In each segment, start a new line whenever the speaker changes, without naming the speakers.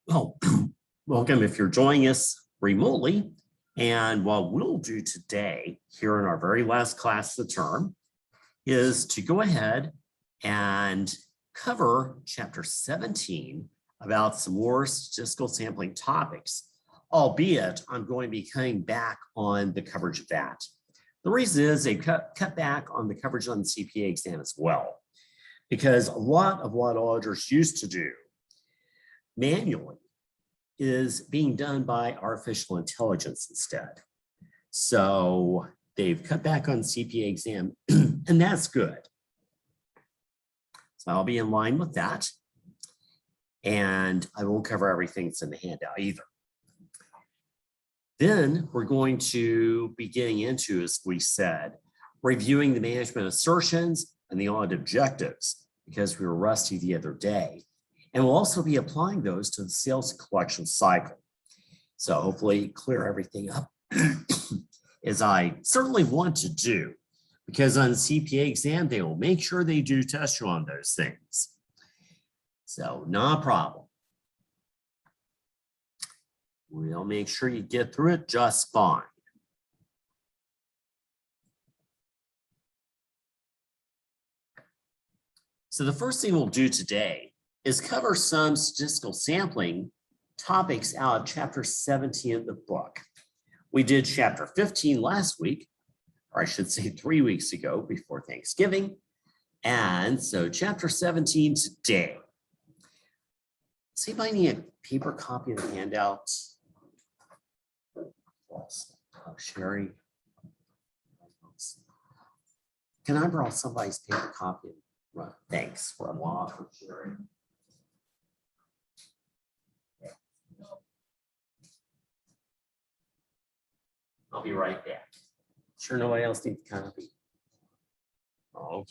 Well, welcome if you're joining us remotely. And what we'll do today here in our very last class of the term is to go ahead and cover chapter 17 about some more statistical sampling topics, albeit I'm going to be cutting back on the coverage of that. The reason is they cut back on the coverage on the CPA exam as well, because a lot of what auditors used to do manually is being done by artificial intelligence instead. So they've cut back on CPA exam, and that's good. So I'll be in line with that. And I won't cover everything that's in the handout either. Then we're going to be getting into, as we said, reviewing the management assertions and the audit objectives, because we were rusty the other day. And we'll also be applying those to the sales collection cycle. So hopefully clear everything up as I certainly want to do, because on the CPA exam, they will make sure they do test you on those things. So not a problem. We'll make sure you get through it just fine. So the first thing we'll do today is cover some statistical sampling topics out of chapter 17 of the book. We did chapter 15 last week, or I should say 3 weeks ago before Thanksgiving. And so chapter 17 today. Does anybody need a paper copy of the handout? Sherry. Can I borrow somebody's paper copy? Well, thanks for a while, Sherry. I'll be right back. Sure, nobody else needs a copy. Oh.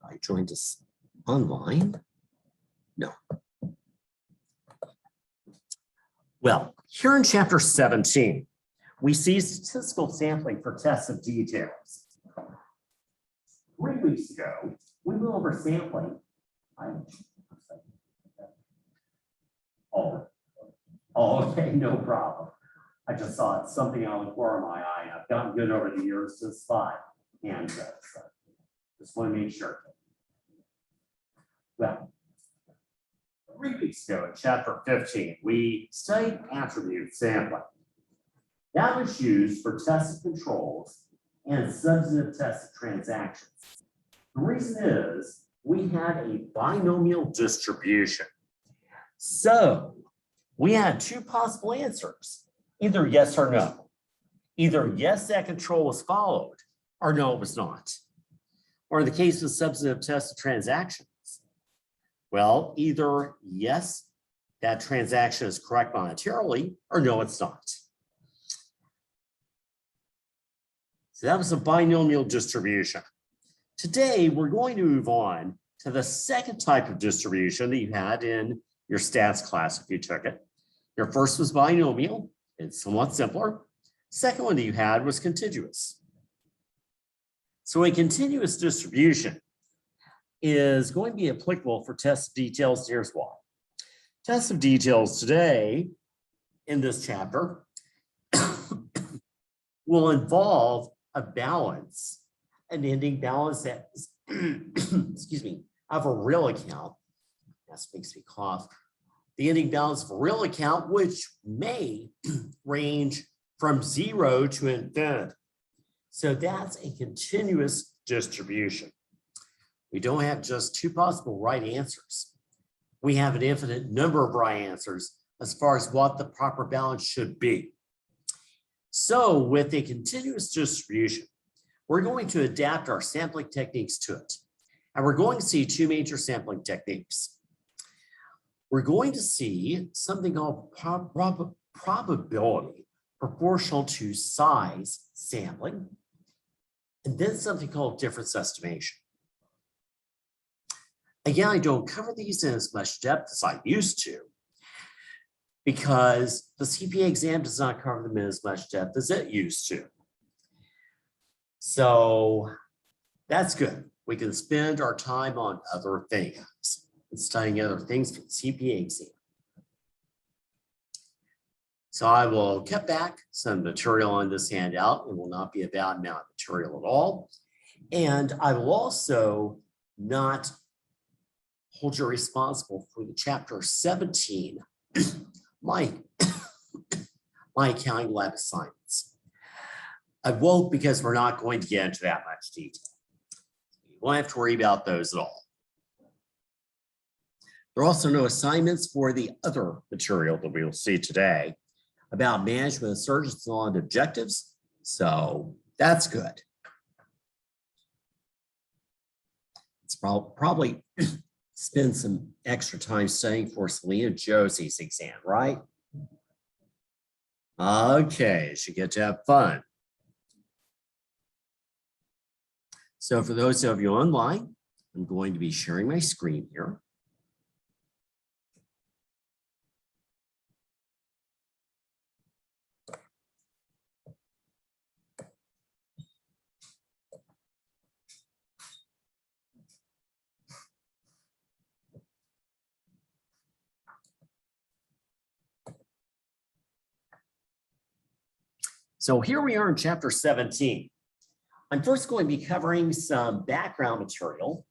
I joined us online. No. Well, here in chapter 17, we see statistical sampling for tests of details. 3 weeks ago, we went over sampling. Okay, no problem. I just saw something on the corner of my eye. I've gotten good over the years to spot hand so just want to make sure. Well, 3 weeks ago in chapter 15, we studied attribute sampling. That was used for tested controls and substantive tested transactions. The reason is we had a binomial distribution. So we had 2 possible answers, either yes or no. Either yes, that control was followed, or no, it was not. Or in the case of substantive tested transactions, well, either yes, that transaction is correct monetarily, or no, it's not. So that was a binomial distribution. Today, we're going to move on to the second type of distribution that you had in your stats class if you took it. Your first was binomial. It's somewhat simpler. Second one that you had was contiguous. So a continuous distribution is going to be applicable for tests of details. Here's why. Tests of details today in this chapter will involve a balance, an ending balance that is, excuse me, of a real account. That makes me cough. The ending balance of a real account, which may range from 0 to infinity. So that's a continuous distribution. We don't have just 2 possible right answers. We have an infinite number of right answers as far as what the proper balance should be. So with a continuous distribution, we're going to adapt our sampling techniques to it. And we're going to see 2 major sampling techniques. We're going to see something called probability proportional to size sampling, and then something called difference estimation. Again, I don't cover these in as much depth as I used to because the CPA exam does not cover them in as much depth as it used to. So that's good. We can spend our time on other things, studying other things for the CPA exam. So I will cut back some material on this handout. It will not be a bad amount of material at all. And I will also not hold you responsible for the chapter 17, my accounting lab assignments. I won't because we're not going to get into that much detail. You won't have to worry about those at all. There are also no assignments for the other material that we will see today about management of surgeons and objectives. So that's good. It's probably spend some extra time studying for Selena Josie's exam, right? Okay, you get to have fun. So for those of you online, I'm going to be sharing my screen here. So here we are in chapter 17. I'm first going to be covering some background material,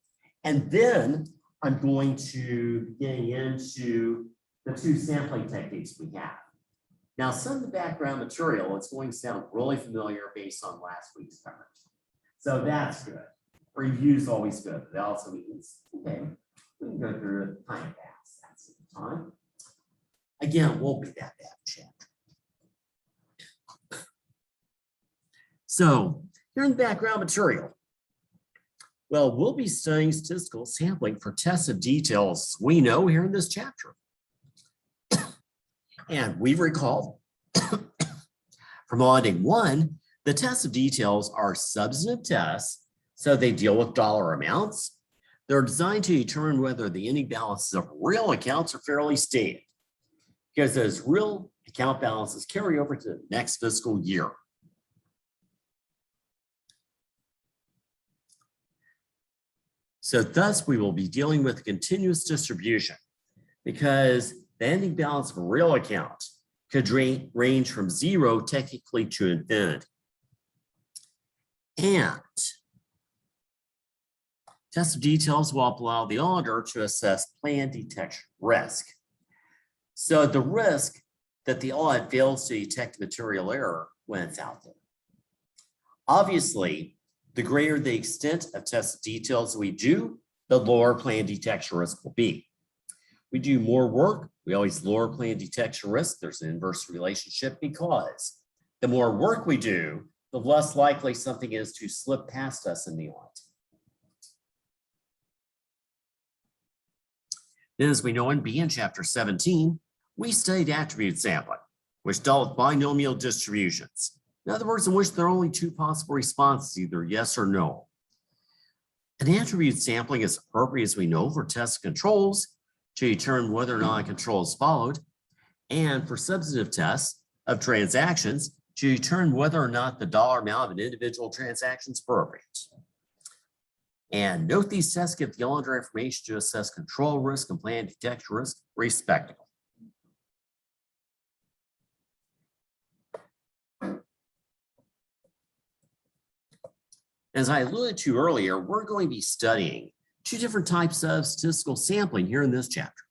and then I'm going to be getting into the two sampling techniques we have. Now, some of the background material is going to sound really familiar based on last week's coverage. So that's good. Review is always good, but that also means, okay, we can go through it time fast. That's the time. Again, it won't be that bad chapter. So here in the background material, well, we'll be studying statistical sampling for tests of details we know here in this chapter. And we recall from auditing 1, the tests of details are substantive tests, so they deal with dollar amounts. They're designed to determine whether the ending balances of real accounts are fairly stated, because those real account balances carry over to the next fiscal year. So thus, we will be dealing with continuous distribution because the ending balance of a real account could range from 0 technically to infinity. And test of details will allow the auditor to assess plan detection risk. So the risk that the audit fails to detect material error when it's out there. Obviously, the greater the extent of test details we do, the lower plan detection risk will be. We do more work, we always lower plan detection risk. There's an inverse relationship because the more work we do, the less likely something is to slip past us in the audit. Then, as we know in B in chapter 17, we studied attribute sampling, which dealt with binomial distributions. In other words, in which there are only 2 possible responses, either yes or no. An attribute sampling is appropriate, as we know, for test controls to determine whether or not a control is followed, and for substantive tests of transactions to determine whether or not the dollar amount of an individual transaction is appropriate. And note these tests give the auditor information to assess control risk and plan detection risk, respectively. As I alluded to earlier, we're going to be studying 2 different types of statistical sampling here in this chapter.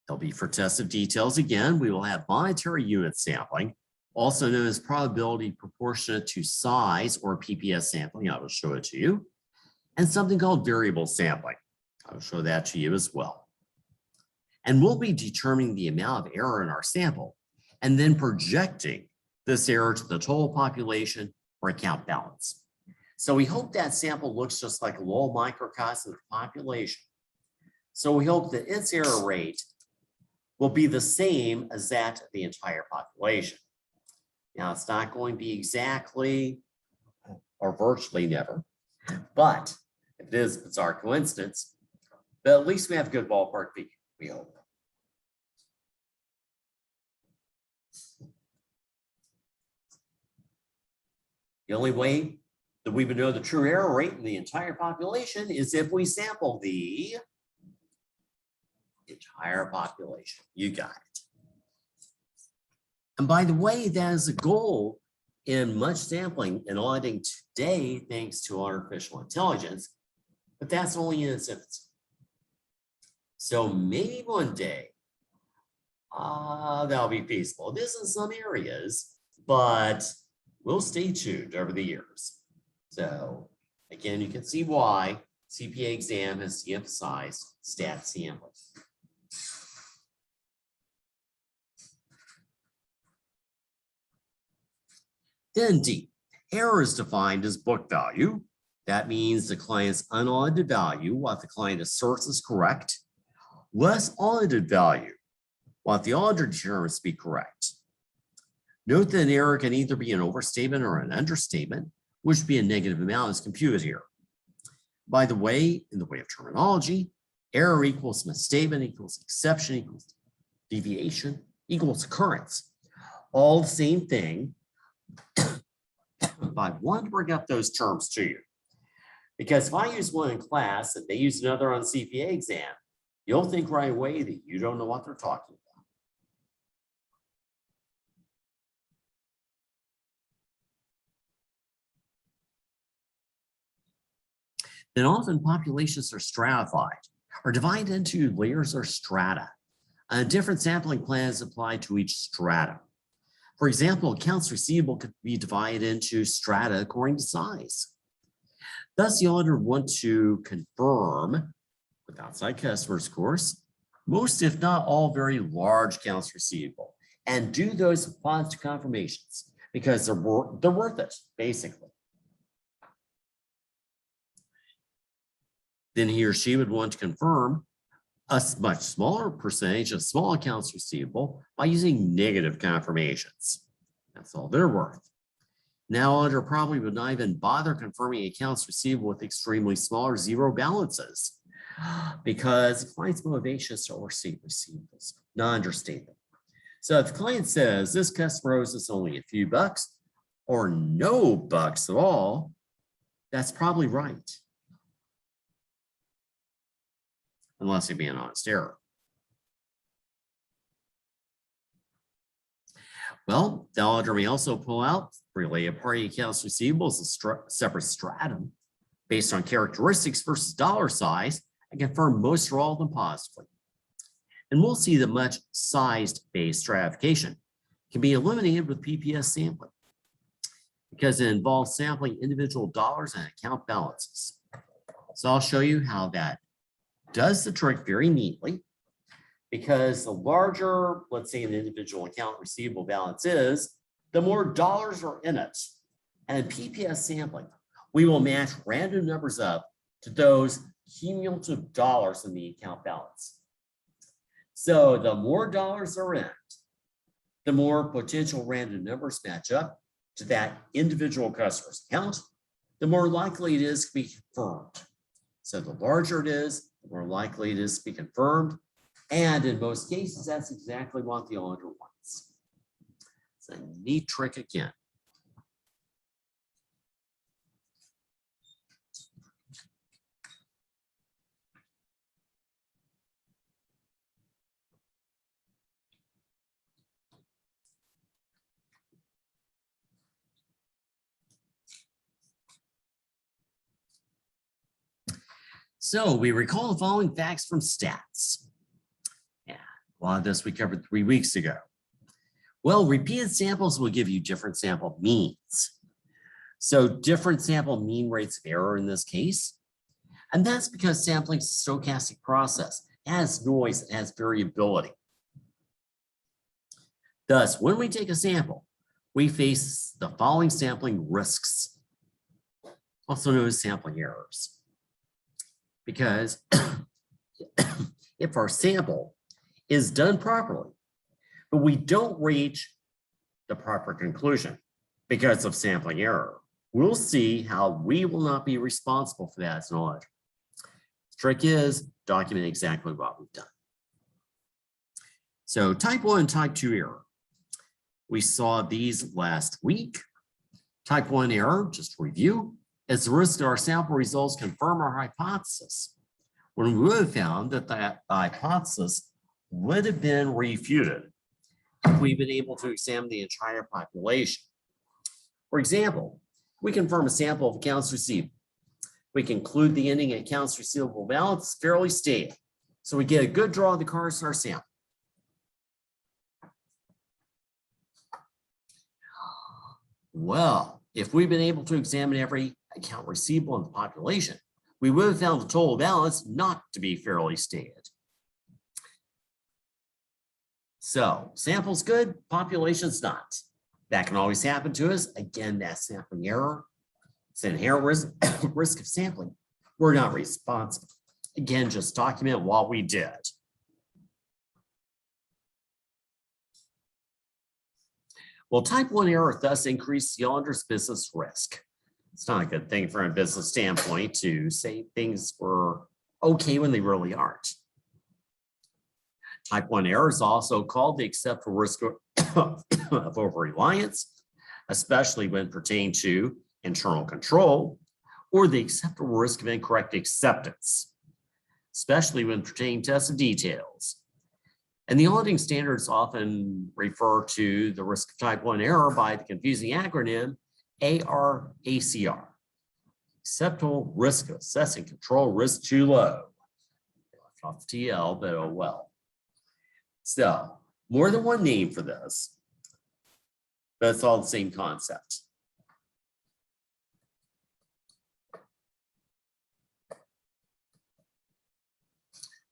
They'll be for tests of details. Again, we will have monetary unit sampling, also known as probability proportionate to size or PPS sampling. I will show it to you. And something called variable sampling. I will show that to you as well. And we'll be determining the amount of error in our sample and then projecting this error to the total population or account balance. So we hope that sample looks just like a little microcosm of the population. So we hope that its error rate will be the same as that of the entire population. Now, it's not going to be exactly or virtually never, but If it is, it's our coincidence, but at least we have a good ballpark figure, we hope. The only way that we would know the true error rate in the entire population is if we sample the entire population. You got it. And by the way, that is a goal in much sampling and auditing today, thanks to artificial intelligence, but that's only in its infancy. So maybe one day that'll be feasible. It is in some areas, but we'll stay tuned over the years. So again, you can see why CPA exam has de-emphasized stat sampling. Then D, error is defined as book value. That means the client's unaudited value, what the client asserts is correct, less audited value, what the auditor determines to be correct. Note that an error can either be an overstatement or an understatement, which would be a negative amount is computed here. By the way, in the way of terminology, error equals misstatement equals exception equals deviation equals occurrence. All the same thing, but I want to bring up those terms to you. Because if I use one in class and they use another on CPA exam, you'll think right away that you don't know what they're talking about. Then often populations are stratified or divided into layers or strata. Different sampling plans apply to each strata. For example, accounts receivable could be divided into strata according to size. Thus, the auditor want to confirm with outside customers, of course, most, if not all, very large accounts receivable, and do those positive confirmations because they're worth it, basically. Then he or she would want to confirm a much smaller percentage of small accounts receivable by using negative confirmations. That's all they're worth. Now, auditor probably would not even bother confirming accounts receivable with extremely small or zero balances because the client's motivation is to oversee receivables, not understate them. So if the client says this customer owes us only a few bucks or no bucks at all, that's probably right. Unless it be an honest error. Well, the auditor may also pull out related party accounts receivable as a separate stratum based on characteristics versus dollar size and confirm most or all of them positively. And we'll see that much size-based stratification can be eliminated with PPS sampling because it involves sampling individual dollars and account balances. So I'll show you how that does the trick very neatly, because the larger, let's say, an individual account receivable balance is, the more dollars are in it. And in PPS sampling, we will match random numbers up to those cumulative dollars in the account balance. So the more dollars are in it, the more potential random numbers match up to that individual customer's account, the more likely it is to be confirmed. So the larger it is, the more likely it is to be confirmed. And in most cases, that's exactly what the auditor wants. It's a neat trick again. So we recall the following facts from stats. Yeah, a lot of this we covered 3 weeks ago. Well, repeated samples will give you different sample means. So different sample mean rates of error in this case. And that's because sampling is a stochastic process. It has noise, it has variability. Thus, when we take a sample, we face the following sampling risks, also known as sampling errors. Because if our sample is done properly, but we don't reach the proper conclusion because of sampling error, we'll see how we will not be responsible for that as an auditor. The trick is document exactly what we've done. So type 1 and type 2 error. We saw these last week. Type 1 error, just to review, is the risk that our sample results confirm our hypothesis, when we would have found that the hypothesis would have been refuted if we've been able to examine the entire population. For example, we confirm a sample of accounts receivable. We conclude the ending accounts receivable balance is fairly stable. So we get a good draw of the cards in our sample. Well, if we've been able to examine every account receivable in the population, we would have found the total balance not to be fairly stated. So sample's good, population's not. That can always happen to us. Again, that's sampling error. It's an inherent risk of sampling. We're not responsible. Again, just document what we did. Well, type 1 error thus increased the auditor's business risk. It's not a good thing from a business standpoint to say things were okay when they really aren't. Type 1 error is also called the acceptable risk of over-reliance, especially when pertaining to internal control, or the acceptable risk of incorrect acceptance, especially when pertaining to tested details. And the auditing standards often refer to the risk of type 1 error by the confusing acronym ARACR. Acceptable risk of assessing control risk too low. Left off the TL, but oh well. So, more than one name for this, but it's all the same concept.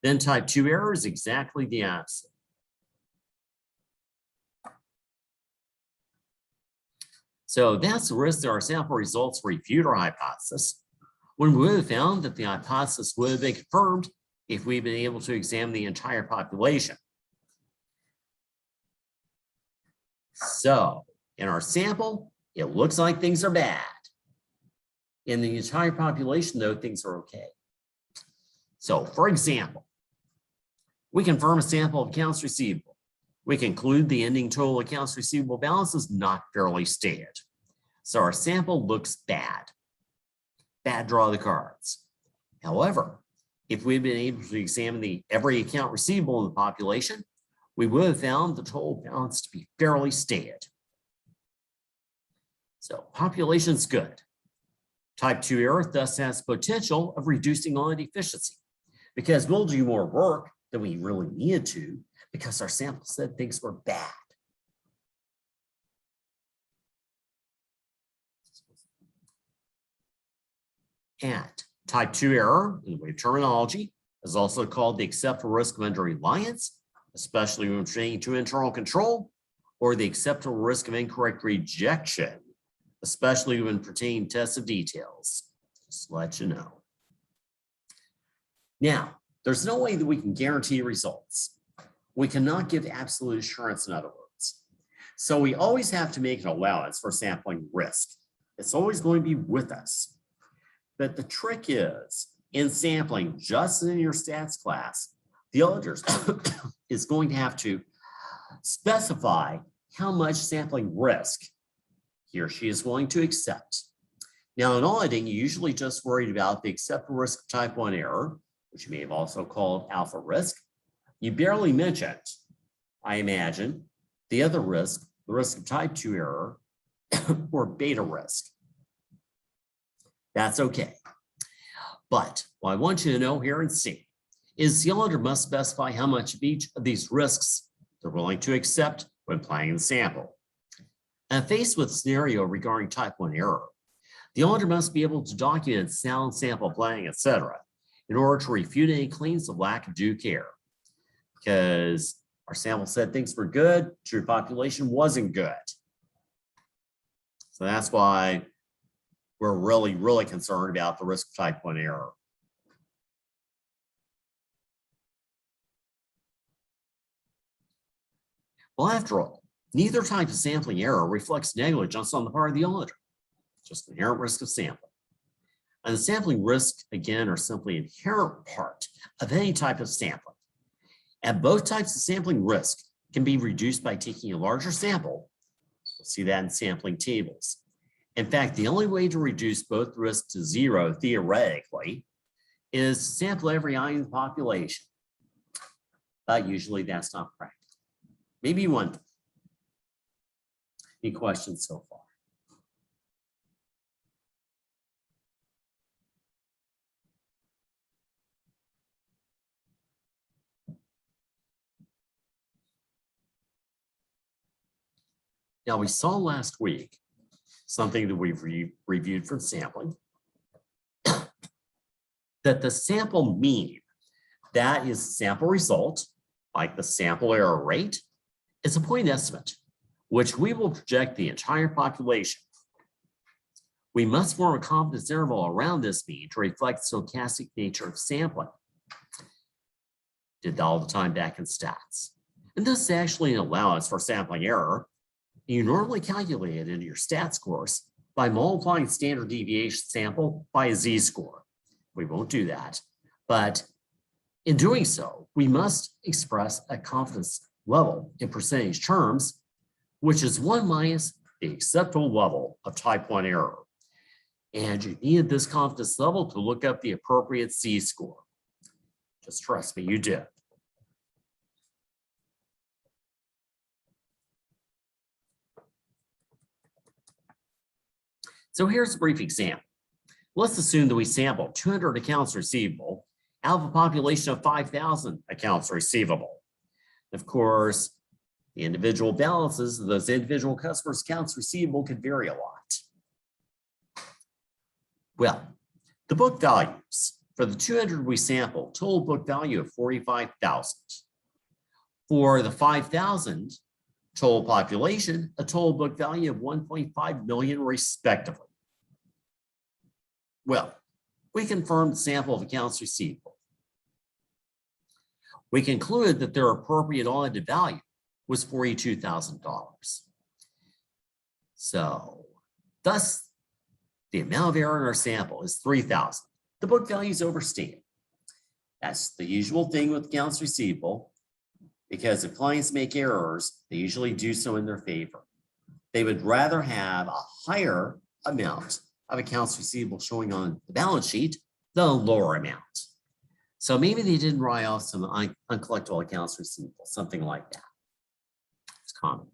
Then type 2 error is exactly the opposite. So that's the risk that our sample results refute our hypothesis, when we would have found that the hypothesis would have been confirmed if we'd been able to examine the entire population. So in our sample, it looks like things are bad. In the entire population, though, things are okay. So for example, we confirm a sample of accounts receivable. We conclude the ending total accounts receivable balance is not fairly stated. So our sample looks bad. Bad draw of the cards. However, if we'd been able to examine every account receivable in the population, we would have found the total balance to be fairly stated. So population's good. Type 2 error thus has potential of reducing audit efficiency because we'll do more work than we really needed to because our sample said things were bad. And type 2 error, in the way of terminology, is also called the acceptable risk of under-reliance, especially when pertaining to internal control, or the acceptable risk of incorrect rejection, especially when pertaining to tested details. Just to let you know. Now, there's no way that we can guarantee results. We cannot give absolute assurance, in other words. So we always have to make an allowance for sampling risk. It's always going to be with us. But the trick is, in sampling, just in your stats class, the auditor is going to have to specify how much sampling risk he or she is willing to accept. Now, in auditing, you usually just worried about the acceptable risk of type 1 error, which you may have also called alpha risk. You barely mentioned, I imagine, the other risk, the risk of type 2 error, or beta risk. That's okay. But what I want you to know here and see is the auditor must specify how much of each of these risks they're willing to accept when planning the sample. And faced with a scenario regarding type 1 error, the auditor must be able to document sound sample planning, etc., in order to refute any claims of lack of due care. Because our sample said things were good, true population wasn't good. So that's why we're really, really concerned about the risk of type 1 error. Well, after all, neither type of sampling error reflects negligence on the part of the auditor. just inherent risk of sampling. And the sampling risks, again, are simply an inherent part of any type of sampling. And both types of sampling risk can be reduced by taking a larger sample. We'll see that in sampling tables. In fact, the only way to reduce both risks to zero, theoretically, is to sample every eye in the population. But usually that's not practical. Maybe one. Any questions so far? Now, we saw last week something that we've reviewed from sampling, that the sample mean, that is sample result, like the sample error rate, is a point estimate, which we will project the entire population. We must form a confidence interval around this mean to reflect the stochastic nature of sampling. Did that all the time back in stats. And this is actually an allowance for sampling error. You normally calculate it in your stats course by multiplying standard deviation sample by a z-score. We won't do that, but in doing so, we must express a confidence level in percentage terms, which is 1 minus the acceptable level of type 1 error. And you needed this confidence level to look up the appropriate z-score. Just trust me, you did. So here's a brief example. Let's assume that we sample 200 accounts receivable out of a population of 5,000 accounts receivable. Of course, the individual balances of those individual customers' accounts receivable could vary a lot. Well, the book values for the 200 we sampled, total book value of 45,000. For the 5,000 total population, a total book value of 1.5 million respectively. Well, we confirmed the sample of accounts receivable. We concluded that their appropriate audited value was $42,000. So, thus, the amount of error in our sample is 3,000. The book value is overstated. That's the usual thing with accounts receivable, because if clients make errors, they usually do so in their favor. They would rather have a higher amount of accounts receivable showing on the balance sheet than a lower amount. So maybe they didn't write off some uncollectible accounts receivable, something like that. It's common.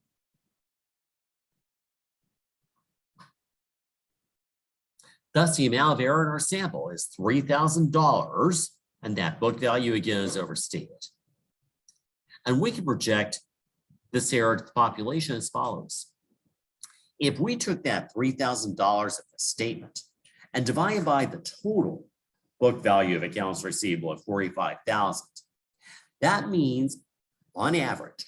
Thus, the amount of error in our sample is $3,000, and that book value again is overstated. And we can project this error to the population as follows. If we took that $3,000 of the statement and divided by the total book value of accounts receivable of 45,000, that means, on average,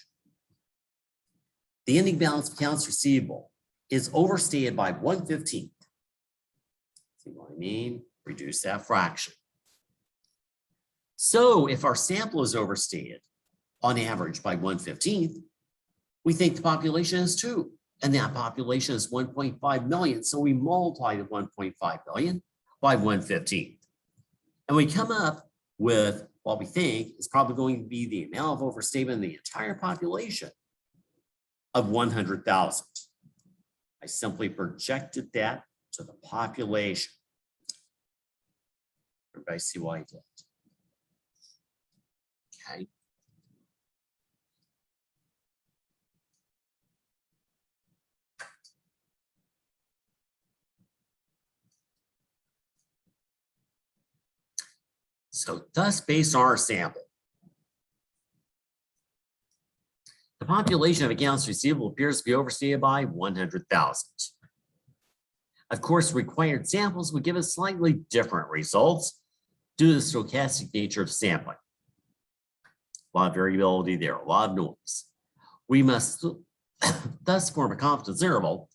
the ending balance of accounts receivable is overstated by 1/15. See what I mean? Reduce that fraction. So if our sample is overstated on average by 1/15, we think the population is 2, and that population is 1.5 million. So we multiply the 1.5 million by 1/15. And we come up with what we think is probably going to be the amount of overstatement in the entire population of 100,000. I simply projected that to the population. Everybody see what I did? Okay. So thus, based on our sample, the population of accounts receivable appears to be overstated by 100,000. Of course, required samples would give us slightly different results due to the stochastic nature of sampling. A lot of variability there, a lot of noise. We must thus form a confidence interval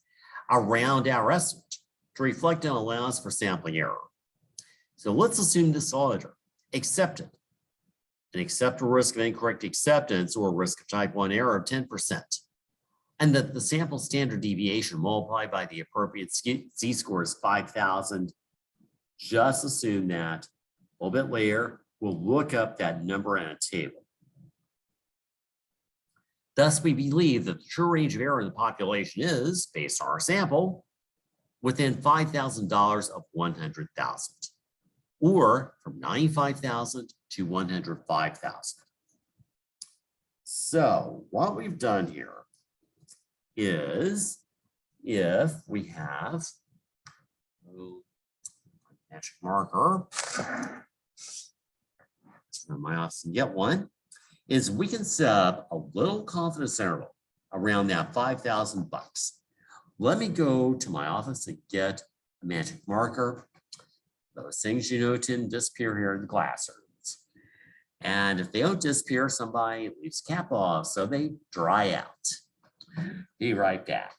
around our estimate to reflect an allowance for sampling error. So let's assume this auditor accepted an acceptable risk of incorrect acceptance or risk of type 1 error of 10%. and that the sample standard deviation multiplied by the appropriate z-score is 5,000, just assume that. A little bit later, we'll look up that number in a table. Thus, we believe that the true range of error in the population is, based on our sample, within $5,000 of 100,000, or from 95,000 to 105,000. So what we've done here is, if we have magic marker, from my office and get one, is we can set up a little confidence interval around that 5,000 bucks. Let me go to my office and get a magic marker. Those things you know tend to disappear here in the classrooms. And if they don't disappear, somebody leaves the cap off, so they dry out. Be right back.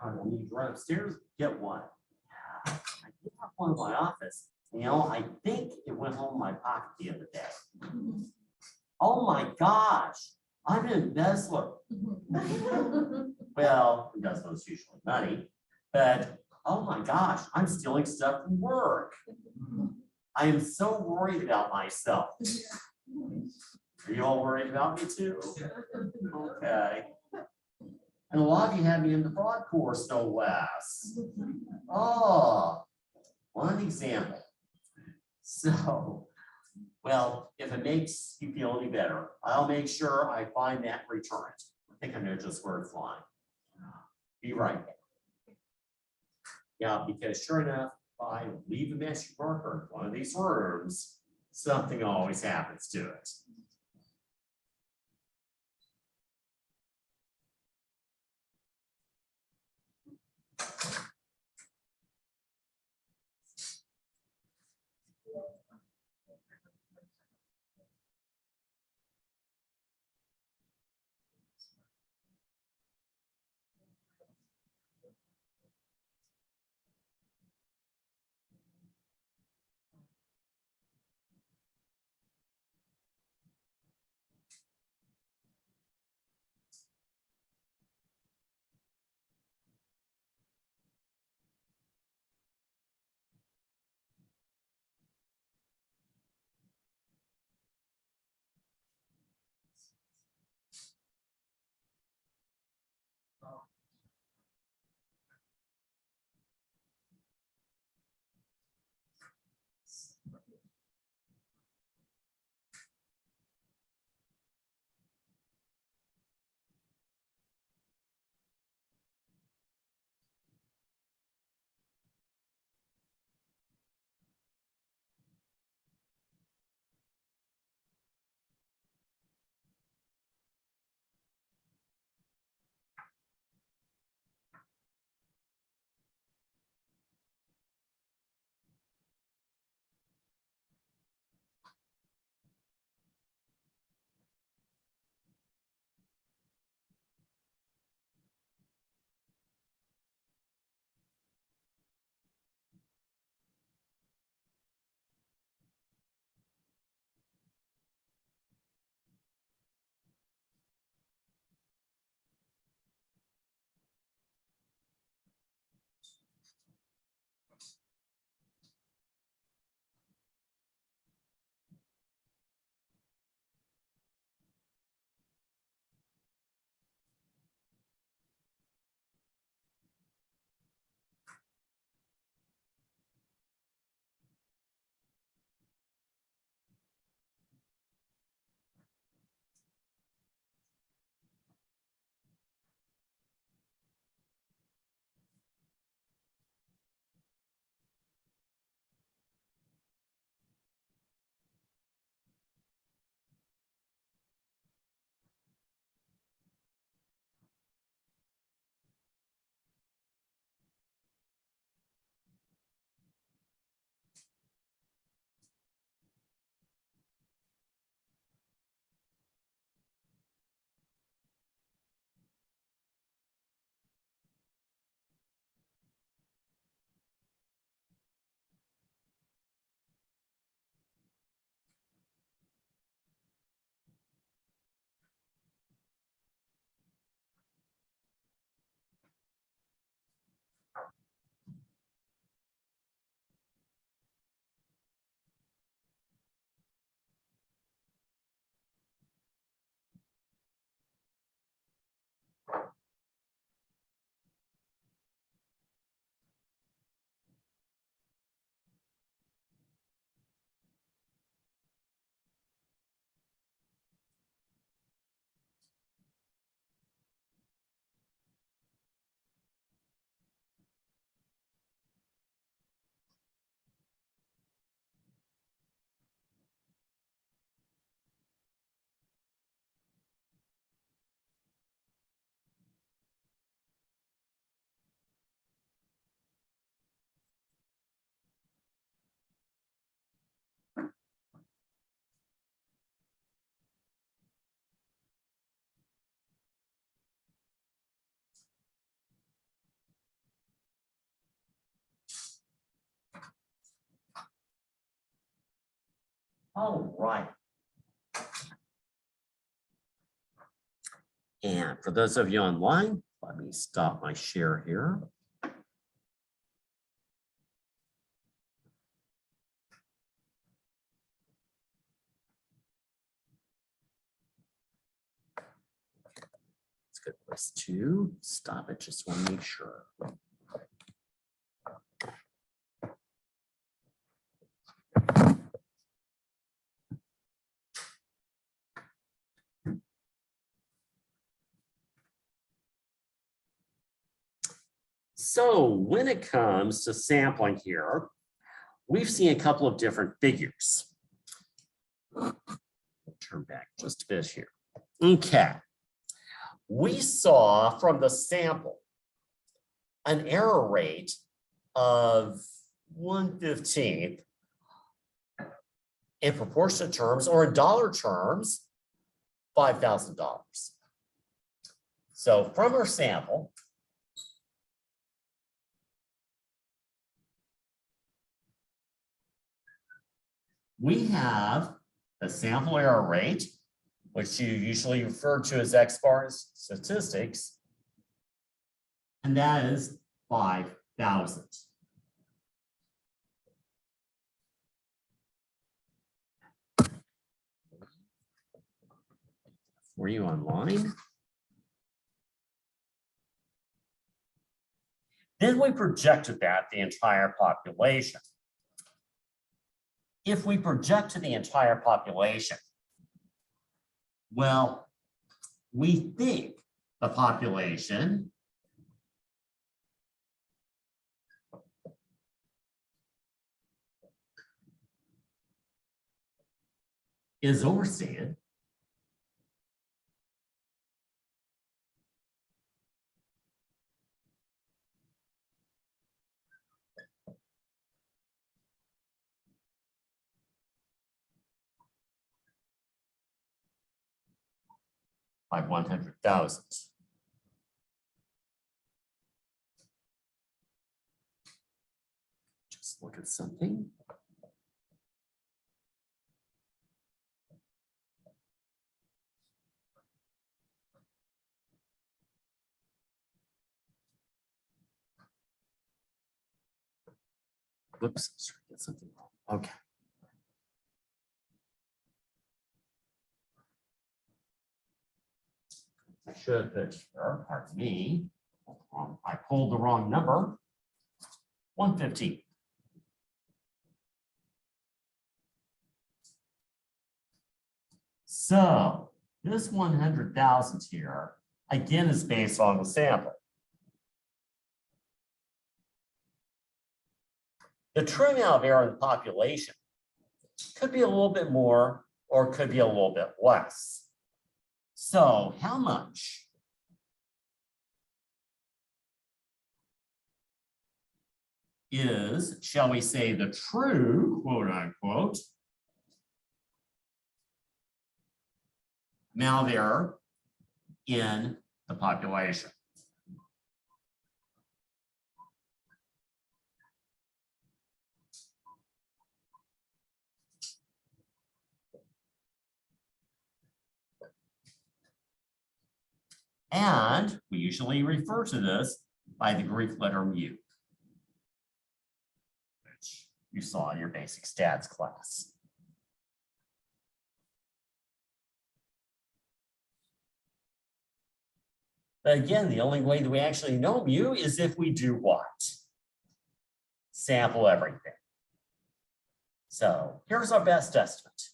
I don't need to run upstairs, get one. I did have one in my office. You know, I think it went home in my pocket the other day. Oh my gosh, I'm an embezzler. Well, embezzler is usually money, but oh my gosh, I'm stealing stuff from work. I am so worried about myself. Are you all worried about me too? Okay. And a lot of you have me in the fraud course, no less. Oh, one example. So, well, if it makes you feel any better, I'll make sure I find that and return it. I think I know just where it's lying. Be right back. Yeah, because sure enough, if I leave a magic marker in one of these rooms, something always happens to it. All right. And for those of you online, let me stop my share here. It's a good place to stop it. Just want to make sure. So when it comes to sampling here, we've seen a couple of different figures. I'll turn back just a bit here. Okay. We saw from the sample an error rate of 1/15 in proportionate terms, or in dollar terms, $5,000. So from our sample, we have the sample error rate, which you usually refer to as X bar statistics, and that is 5,000. For you online. Then we projected that the entire population. If we project to the entire population, well, we think the population is overstated by 100,000. Just look at something. Whoops, I started to get something wrong. Okay. I should put here, pardon me. I pulled the wrong number. 115. So this 100,000 here, again, is based on the sample. The true amount of error in the population could be a little bit more or could be a little bit less. So how much is, shall we say, the true, quote unquote, amount of error in the population? And we usually refer to this by the Greek letter mu, which you saw in your basic stats class. But again, the only way that we actually know mu is if we do what? Sample everything. So here's our best estimate.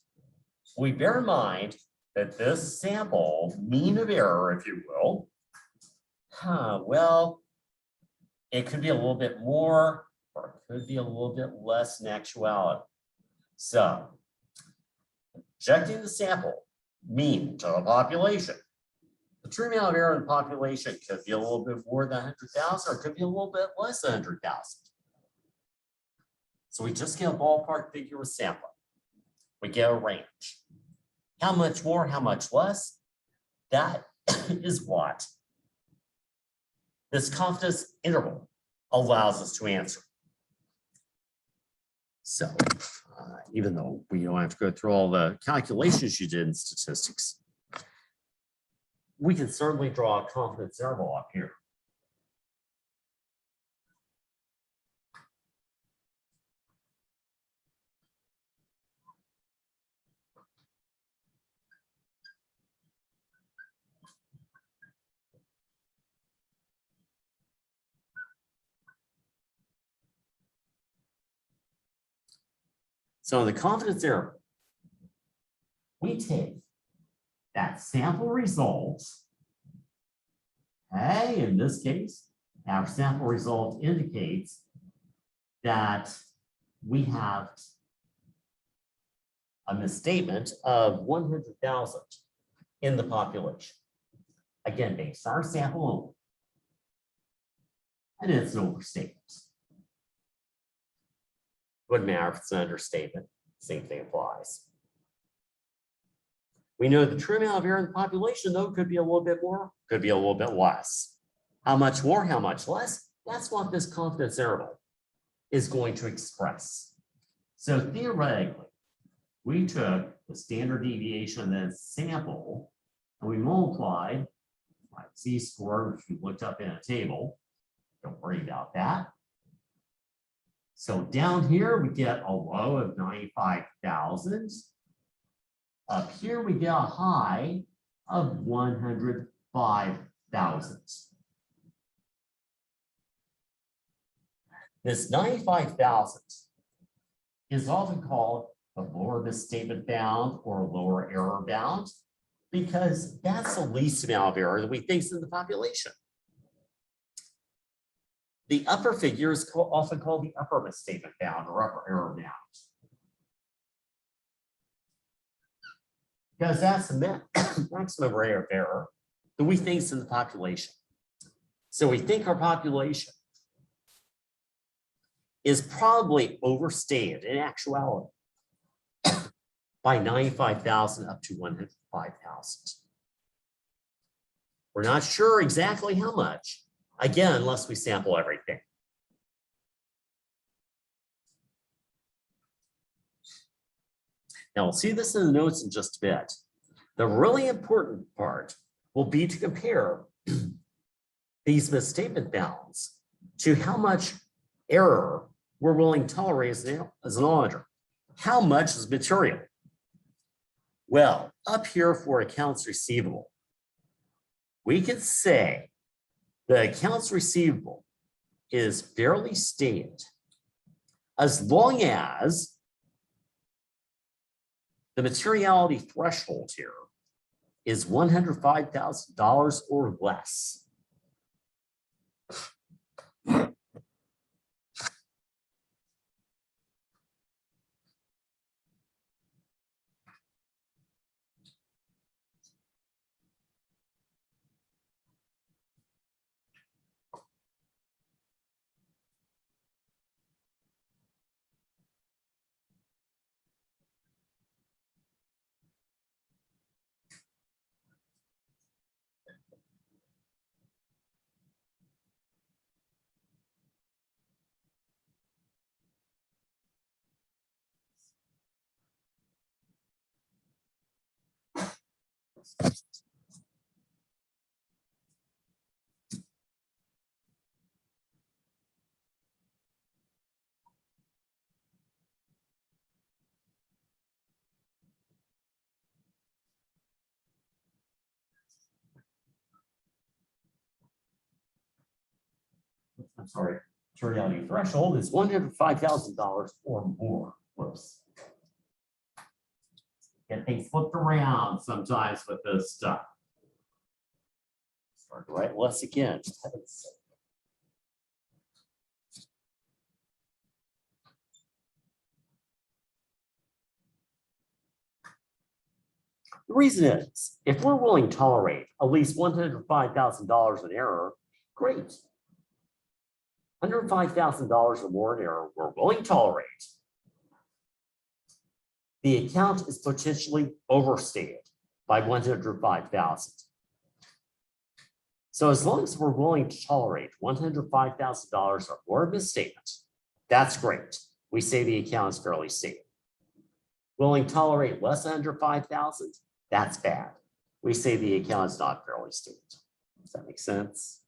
We bear in mind that this sample mean of error, if you will, well, it could be a little bit more or it could be a little bit less in actuality. So projecting the sample mean to the population, the true amount of error in the population could be a little bit more than 100,000 or it could be a little bit less than 100,000. So we just get a ballpark figure with sampling. We get a range. How much more, how much less? That is what this confidence interval allows us to answer. So even though we don't have to go through all the calculations you did in statistics. We can certainly draw a confidence interval up here. So in the confidence interval, we take that sample results. Okay, in this case, our sample result indicates that we have a misstatement of 100,000 in the population. Again, based on our sample only. And it's an overstatement. Wouldn't matter if it's an understatement, same thing applies. We know the true amount of error in the population, though, could be a little bit more, could be a little bit less. How much more, how much less? That's what this confidence interval is going to express. So theoretically, we took the standard deviation of the sample and we multiplied by z-score, which we looked up in a table. Don't worry about that. So down here, we get a low of 95,000. Up here, we get a high of 105,000. This 95,000 is often called the lower misstatement bound or lower error bound because that's the least amount of error that we face in the population. The upper figure is often called the upper misstatement bound or upper error bound. Because that's the maximum rate of error that we face in the population. So we think our population is probably overstated in actuality by 95,000 up to 105,000. We're not sure exactly how much, again, unless we sample everything. Now we'll see this in the notes in just a bit. The really important part will be to compare these misstatement bounds to how much error we're willing to tolerate as an auditor. How much is material? Well, up here for accounts receivable, we can say the accounts receivable is fairly stated as long as the materiality threshold here is $105,000 or less. I'm sorry, materiality threshold is $105,000 or more. Whoops. Get things flipped around sometimes with this stuff. Start to write less again. The reason is, if we're willing to tolerate at least $105,000 in error, great. $105,000 or more in error, we're willing to tolerate. The account is potentially overstated by 105,000. So as long as we're willing to tolerate $105,000 or more misstatement, that's great. We say the account is fairly stated. Willing to tolerate less than under 5,000? That's bad. We say the account is not fairly stated. Does that make sense?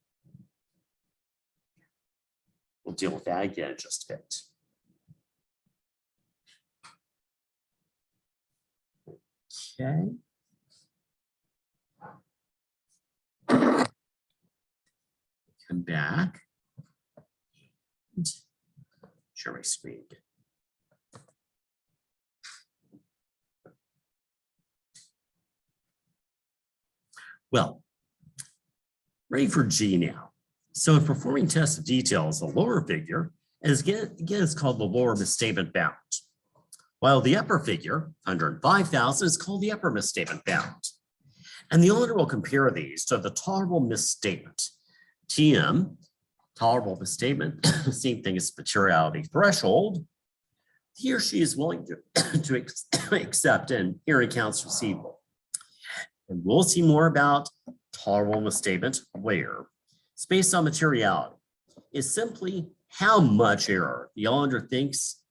We'll deal with that again in just a bit. Okay. Come back. Share my screen. Well, ready for G now. So in performing tests of details, the lower figure is again is called the lower misstatement bound, while the upper figure, 105,000, is called the upper misstatement bound. And the auditor will compare these to the tolerable misstatement. TM, tolerable misstatement, same thing as materiality threshold. He or she is willing to accept and here accounts receivable. And we'll see more about tolerable misstatement later. It's based on materiality. It's simply how much error the auditor thinks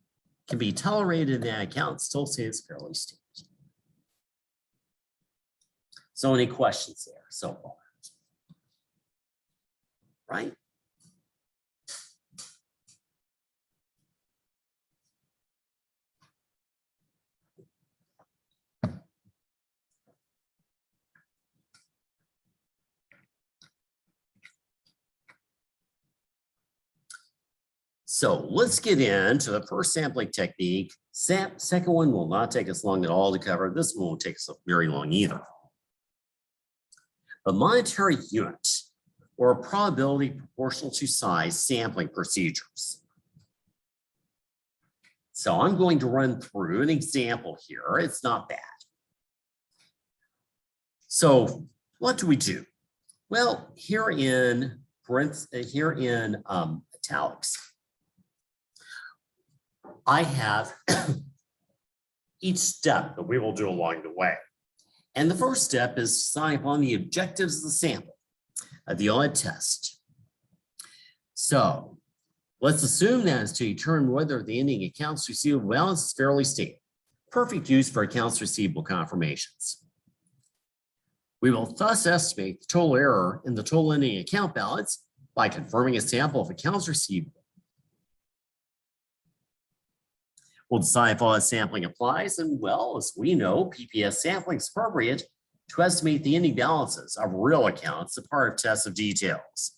can be tolerated in that account, still say it's fairly stated. So any questions there so far? Right? So let's get into the first sampling technique. Second one will not take us long at all to cover. This one won't take us very long either. A monetary unit or a probability proportional to size sampling procedures. So I'm going to run through an example here. It's not bad. So what do we do? Well, here in italics, I have each step that we will do along the way. And the first step is to decide upon the objectives of the sample of the audit test. So let's assume that is to determine whether the ending accounts receivable balance is fairly stated. Perfect use for accounts receivable confirmations. We will thus estimate the total error in the total ending account balance by confirming a sample of accounts receivable. We'll decide if audit sampling applies, and well, as we know, PPS sampling is appropriate to estimate the ending balances of real accounts as part of tests of details.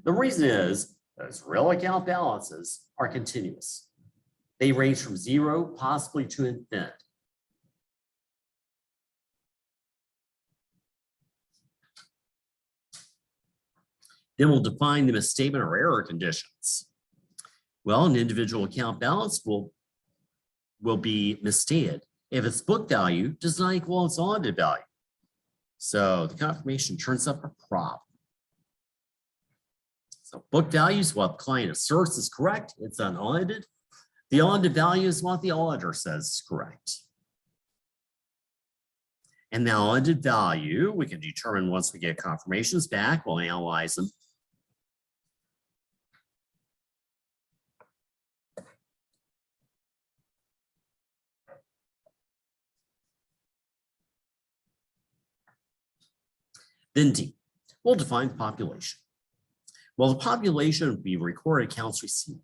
The reason is those real account balances are continuous. They range from 0 possibly to infinite. Then we'll define the misstatement or error conditions. Well, an individual account balance will be misstated if its book value does not equal its audited value. So the confirmation turns up a problem. So book value is what the client asserts is correct. It's unaudited. The audited value is what the auditor says is correct. And the audited value, we can determine once we get confirmations back. We'll analyze them. Then D, we'll define the population. Well, the population would be recorded accounts receivable.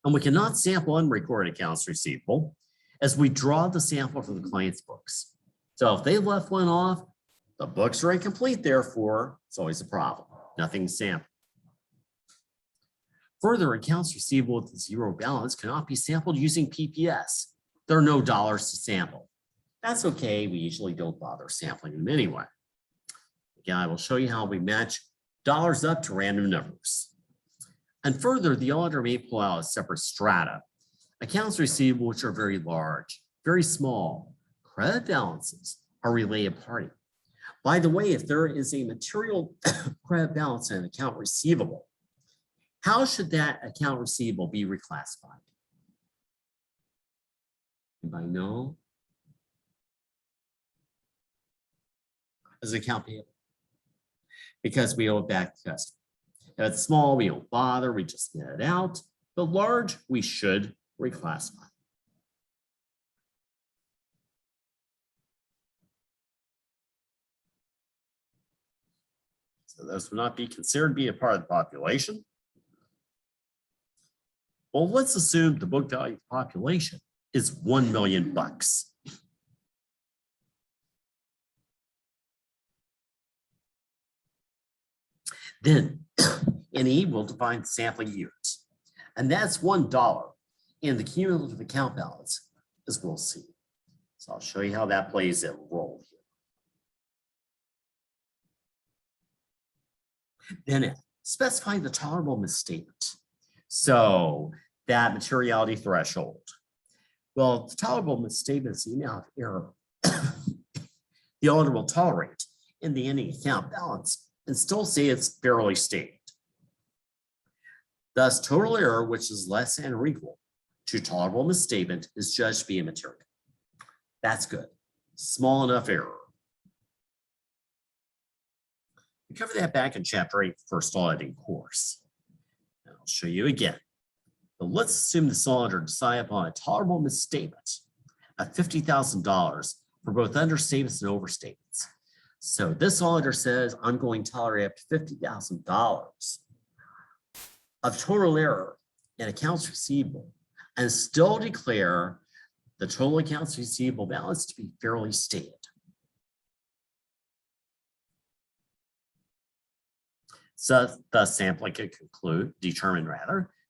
And we cannot sample unrecorded accounts receivable as we draw the sample from the client's books. So if they left one off, the books are incomplete, therefore, it's always a problem. Nothing sampled. Further, accounts receivable with a 0 balance cannot be sampled using PPS. There are no dollars to sample. That's okay, we usually don't bother sampling them anyway. Again, I will show you how we match dollars up to random numbers. And further, the auditor may pull out a separate strata. Accounts receivable which are very large, very small. Credit balances are related party. By the way, if there is a material credit balance in an account receivable, how should that account receivable be reclassified? Anybody know? As an account payable. Because we owe it back to the customer. If it's small, we don't bother, we just net it out. But large, we should reclassify. So those would not be considered to be a part of the population. Well, let's assume the book value of the population is $1 million. Then NE will define sampling units, and that's $1 in the cumulative account balance, as we'll see. So I'll show you how that plays a role here. Then specify the tolerable misstatement. So that materiality threshold. Well, the tolerable misstatement is the amount of error the auditor will tolerate in the ending account balance and still say it's fairly stated. Thus, total error, which is less than or equal to tolerable misstatement, is judged to be immaterial. That's good. Small enough error. We covered that back in Chapter 8, first auditing course. And I'll show you again. But let's assume the auditor decide upon a tolerable misstatement of $50,000 for both understatements and overstatements. So this auditor says, I'm going to tolerate up to $50,000 of total error in accounts receivable and still declare the total accounts receivable balance to be fairly stated. So thus sampling could determine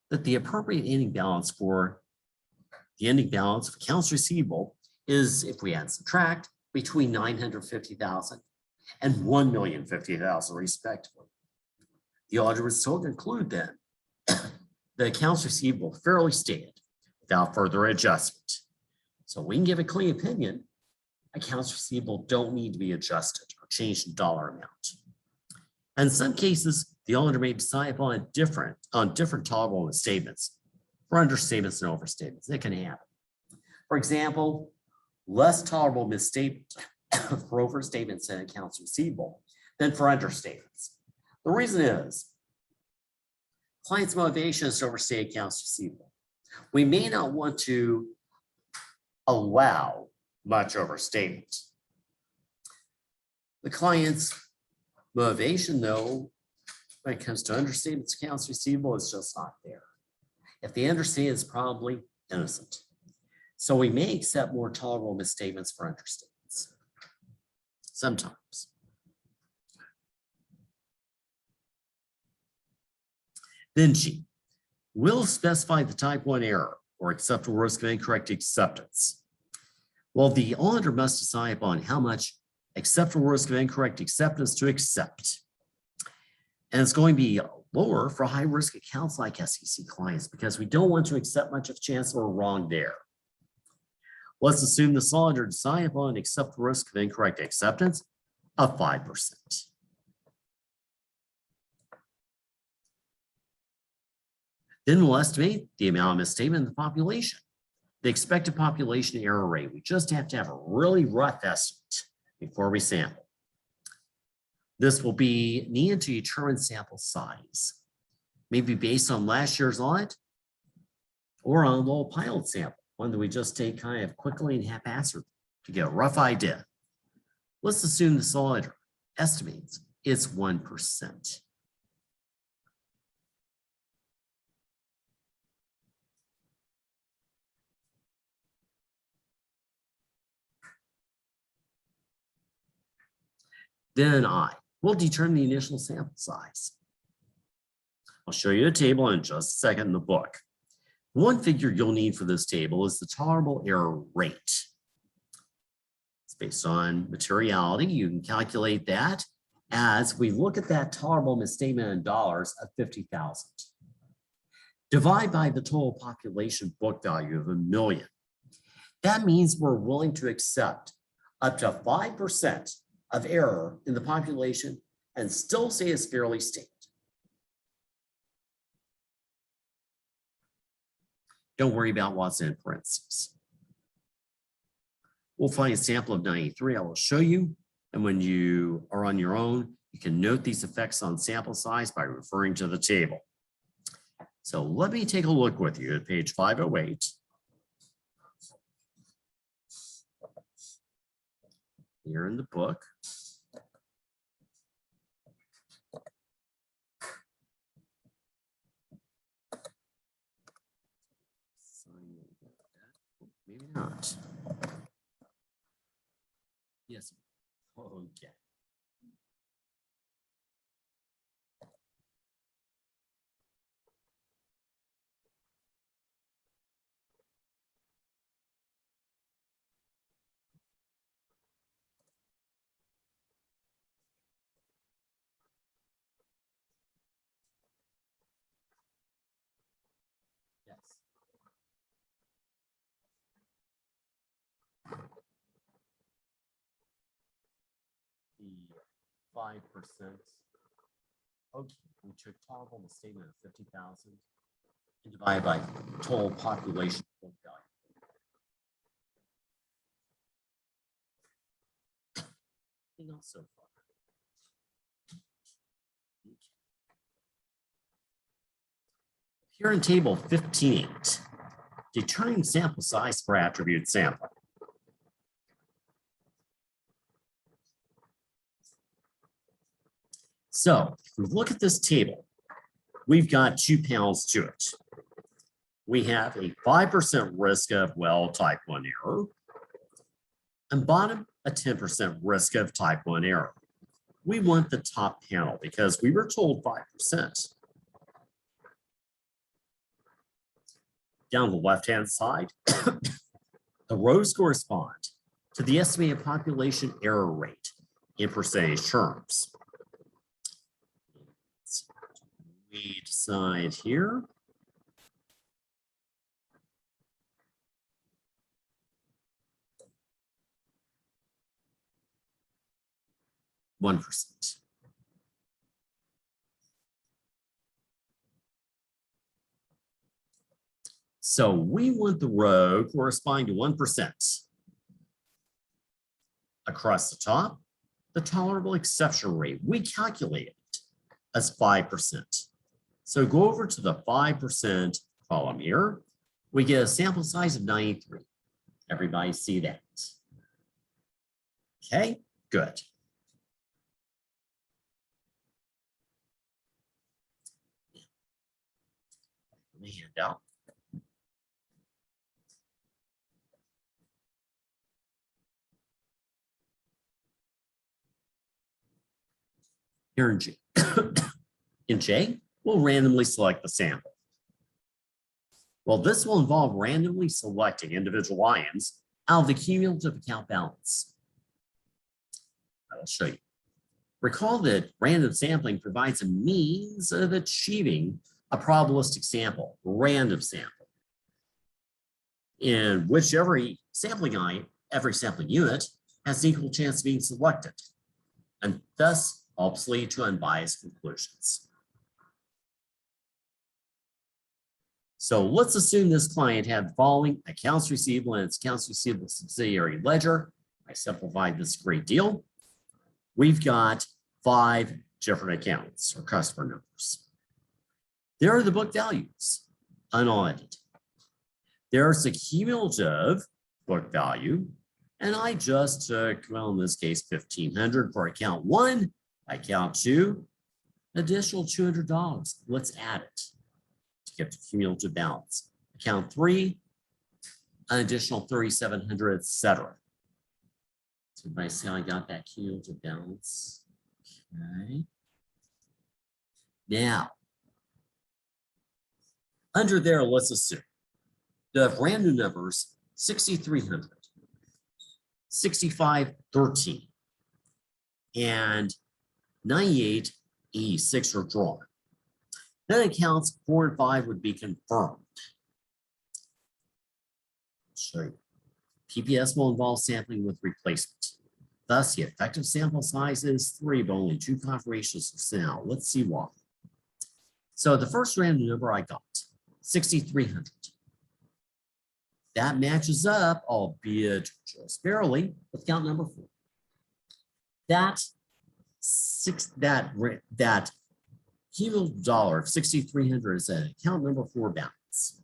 that the appropriate ending balance for the ending balance of accounts receivable is, if we add and subtract, between $950,000 and $1,050,000 respectively. The auditor would still conclude then the accounts receivable fairly stated without further adjustment. So we can give a clean opinion, accounts receivable don't need to be adjusted or changed in dollar amount. And in some cases, the auditor may decide upon different tolerable misstatements for understatements and overstatements. It can happen. For example, less tolerable misstatement for overstatements in accounts receivable than for understatements. The reason is client's motivation is to overstate accounts receivable. We may not want to allow much overstatement. The client's motivation, though, when it comes to understatements, accounts receivable, is just not there. If the understatement is probably innocent. So we may accept more tolerable misstatements for understatements. Sometimes. Then G, will specify the type 1 error or acceptable risk of incorrect acceptance. Well, the auditor must decide upon how much acceptable risk of incorrect acceptance to accept. And it's going to be lower for high risk accounts like SEC clients because we don't want to accept much of a chance we're wrong there. Let's assume the auditor decide upon acceptable risk of incorrect acceptance of 5%. Then we'll estimate the amount of misstatement in the population. The expected population error rate, we just have to have a really rough estimate before we sample. This will be needed to determine sample size, maybe based on last year's audit or on a little pilot sample, one that we just take kind of quickly and haphazardly to get a rough idea. Let's assume this auditor estimates it's 1%. Then I will determine the initial sample size. I'll show you a table in just a second in the book. One figure you'll need for this table is the tolerable error rate. It's based on materiality. You can calculate that as we look at that tolerable misstatement in dollars of 50,000. Divide by the total population book value of 1 million. That means we're willing to accept up to 5% of error in the population and still say it's fairly stated. Don't worry about what's in parentheses. We'll find a sample of 93. I will show you. And when you are on your own, you can note these effects on sample size by referring to the table. So let me take a look with you at page 508. Here in the book. Maybe not. Yes. Okay. Yes. The 5%. Okay, we took total the statement of 50,000 and divided by total population book value. Anything else so far? Okay. Here in table 15.8, determine sample size for attribute sampling. So if we look at this table, we've got 2 panels to it. We have a 5% risk of, well, type 1 error, and bottom, a 10% risk of type 1 error. We want the top panel because we were told 5%. Down the left-hand side, the rows correspond to the estimated population error rate in percentage terms. We decide here. %. So we want the row corresponding to 1%. Across the top, the tolerable exception rate, we calculated it as 5%. So go over to the 5% column here. We get a sample size of 93. Everybody see that? Okay, good. Let me hand out. Here in J. In J, we'll randomly select the sample. Well, this will involve randomly selecting individual ions out of the cumulative account balance. I'll show you. Recall that random sampling provides a means of achieving a probabilistic sample, random sample, in which every sampling unit has an equal chance of being selected, and thus helps lead to unbiased conclusions. So let's assume this client had the following: accounts receivable and its accounts receivable subsidiary ledger. I simplified this a great deal. We've got 5 different accounts or customer numbers. There are the book values, unaudited. There's the cumulative book value, and I just took, well, in this case, $1,500 for account 1, account 2, additional $200. Let's add it to get the cumulative balance. Account 3, an additional $3,700, etc. So everybody see how I got that cumulative balance? Okay. Now, under there, let's assume the random numbers 6,300, 6,513, and 9886 are drawn. Then accounts 4 and 5 would be confirmed. I'll show you. PPS will involve sampling with replacement. Thus, the effective sample size is 3, but only 2 confirmations are sent out. Let's see why. So the first random number I got, 6,300. That matches up, albeit just barely, with count number 4. That cumulative dollar of 6,300 is at account number 4 balance.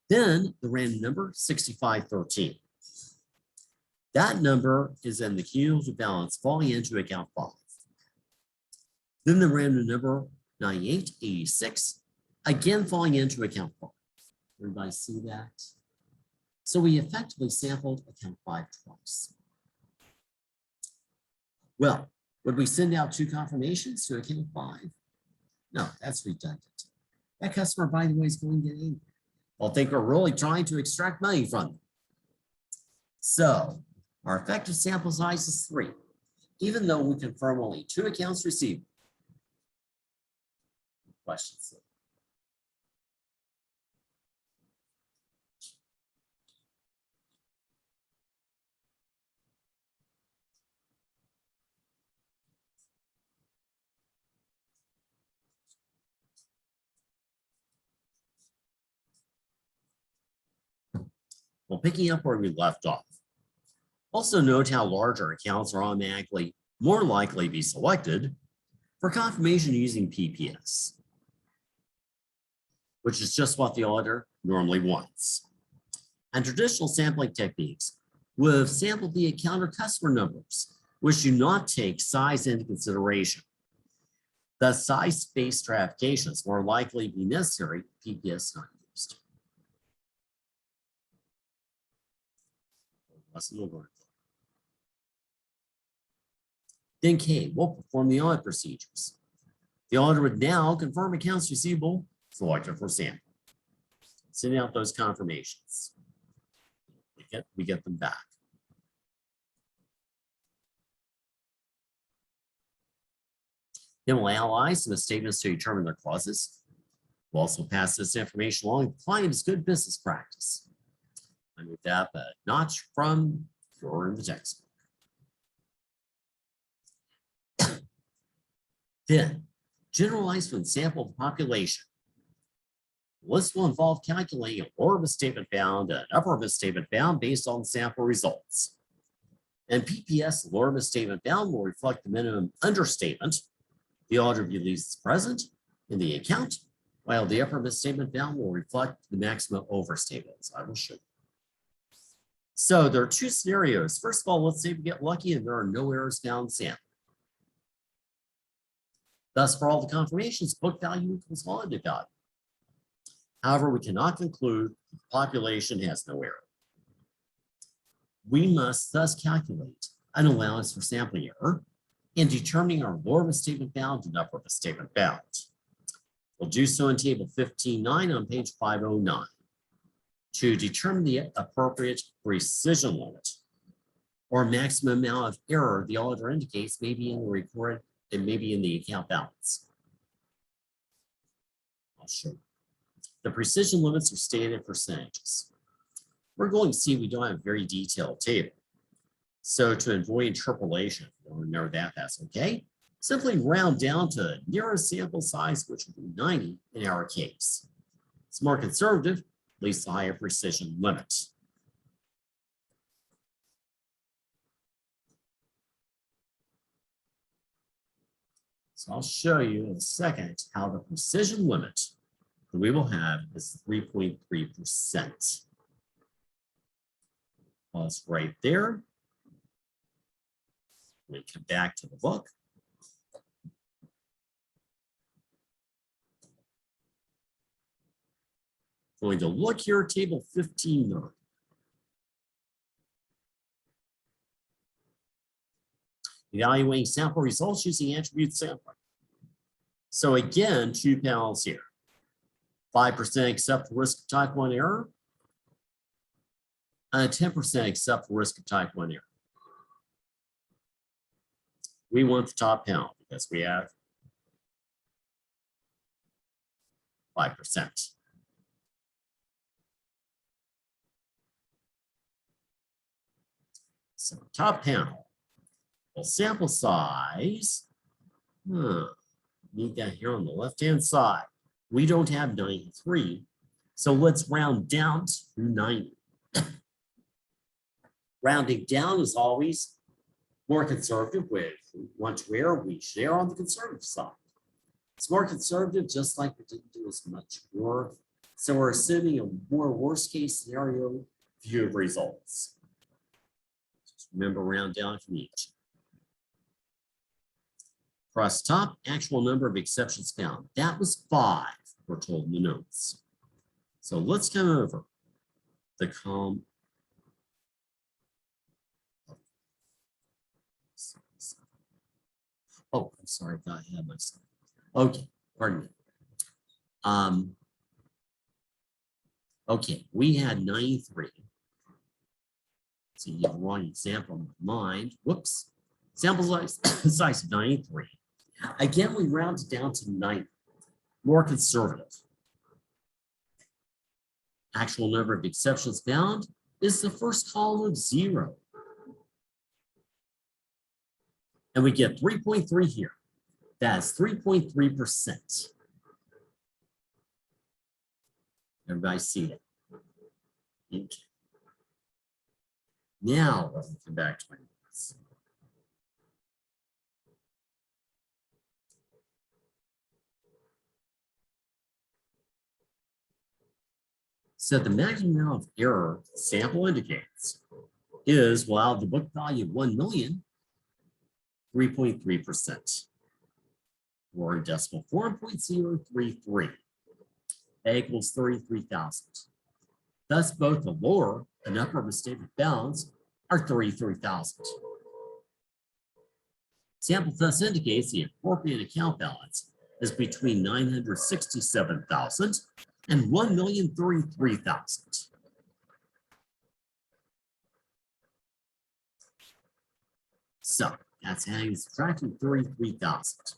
Then the random number 6,513. That number is in the cumulative balance falling into account 5. Then the random number 9886, again falling into account 5. Everybody see that? So we effectively sampled account 5 twice. Well, would we send out 2 confirmations to account 5? No, that's redundant. That customer, by the way, is going to get angry. They'll think we're really trying to extract money from them. So our effective sample size is 3, even though we confirm only 2 accounts received. Questions? Well, picking up where we left off. Also note how larger accounts are automatically more likely to be selected for confirmation using PPS, which is just what the auditor normally wants. And traditional sampling techniques would have sampled the account or customer numbers, which do not take size into consideration. Thus, size-based stratification is more likely to be necessary if PPS is not used. Then K will perform the audit procedures. The auditor would now confirm accounts receivable selected for sample. Send out those confirmations. We get them back. Then we'll analyze the statements to determine their clauses. We'll also pass this information along to the client as good business practice. And with that, a notch from your in the textbook. Then, generalize when sample the population. The list will involve calculating a lower misstatement bound and an upper misstatement bound based on sample results. And PPS, the lower misstatement bound, will reflect the minimum understatement the auditor believes is present in the account, while the upper misstatement bound will reflect the maximum overstatements. I will show you. So there are 2 scenarios. First of all, let's say we get lucky and there are no errors found in sample. Thus, for all the confirmations, book value equals audited value. However, we cannot conclude the population has no error. We must thus calculate an allowance for sampling error in determining our lower misstatement bound and upper misstatement bound. We'll do so in table 15.9 on page 509 to determine the appropriate precision limit or maximum amount of error the auditor indicates may be in the report and maybe in the account balance. I'll show you. The precision limits are stated in percentages. We're going to see we don't have a very detailed table. So to avoid interpolation, remember that, that's okay. Simply round down to the nearest sample size, which would be 90 in our case. It's more conservative, leads to higher precision limit. So I'll show you in a second how the precision limit that we will have is 3.3%. Well, it's right there. We come back to the book. Going to look here, table 15.9. Evaluating sample results using attribute sampling. So again, 2 panels here. 5% accept the risk of type 1 error, and 10% accept the risk of type 1 error. We want the top panel because we have 5%. So top panel, well, sample size, need that here on the left-hand side. We don't have 93, so let's round down to 90. Rounding down is always more conservative. With want to err, we should err on the conservative side. It's more conservative, just like we didn't do as much work. So we're assuming a more worst case scenario view of results. Just remember, round down from each. Across top, actual number of exceptions found. That was 5, we're told in the notes. So let's come over the column Oh, I'm sorry, I thought I had myself. Okay, pardon me. Okay, we had 93. So you have one example in mind. Whoops. Sample size, size of 93. Again, we round it down to 90. More conservative. Actual number of exceptions found is the first column of 0. And we get 3.3 here. That's 3.3%. Everybody see that? Okay. Now let's come back to my notes. So the maximum amount of error the sample indicates is, well, the book value of 1 million, 3.3%. Or in decimal form, 0.033. A equals 33,000. Thus, both the lower and upper misstatement bounds are 33,000. Sample thus indicates the appropriate account balance is between 967,000 and 1,033,000. So that's adding subtracting 33,000.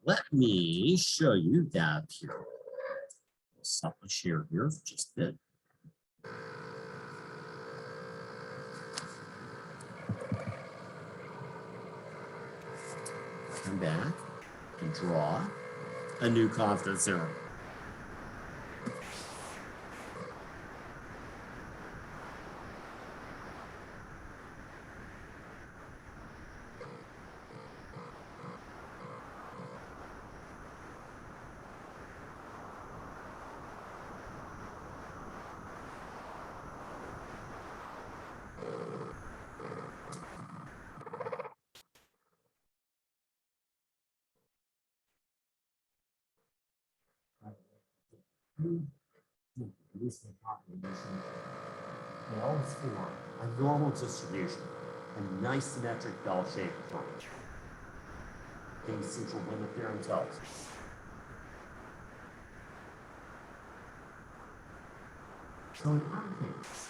Let me show you that here. Stop the share here for just a bit. Come back and draw a new confidence interval. Population allows for a normal distribution, a nice symmetric bell-shaped curve. The central limit theorem tells us. So in our case,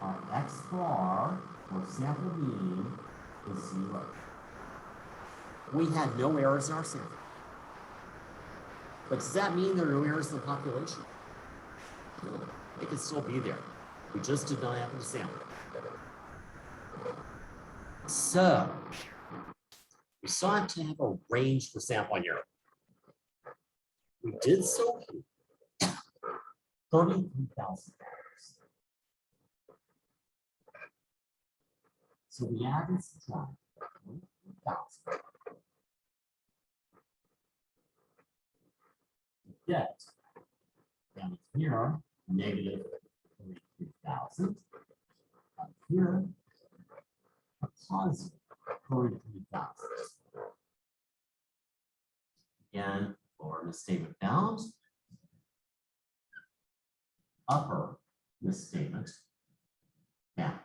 our x bar or sample mean is 0. We had no errors in our sample. But does that mean there are no errors in the population? No, it could still be there. We just did not happen to sample. So we sought to have a range for sampling error. We did so here. $33,000. So we add and subtract 33,000. Get down here, negative 33,000. Up here, a positive 33,000. Again, lower misstatement bound, upper misstatement bound.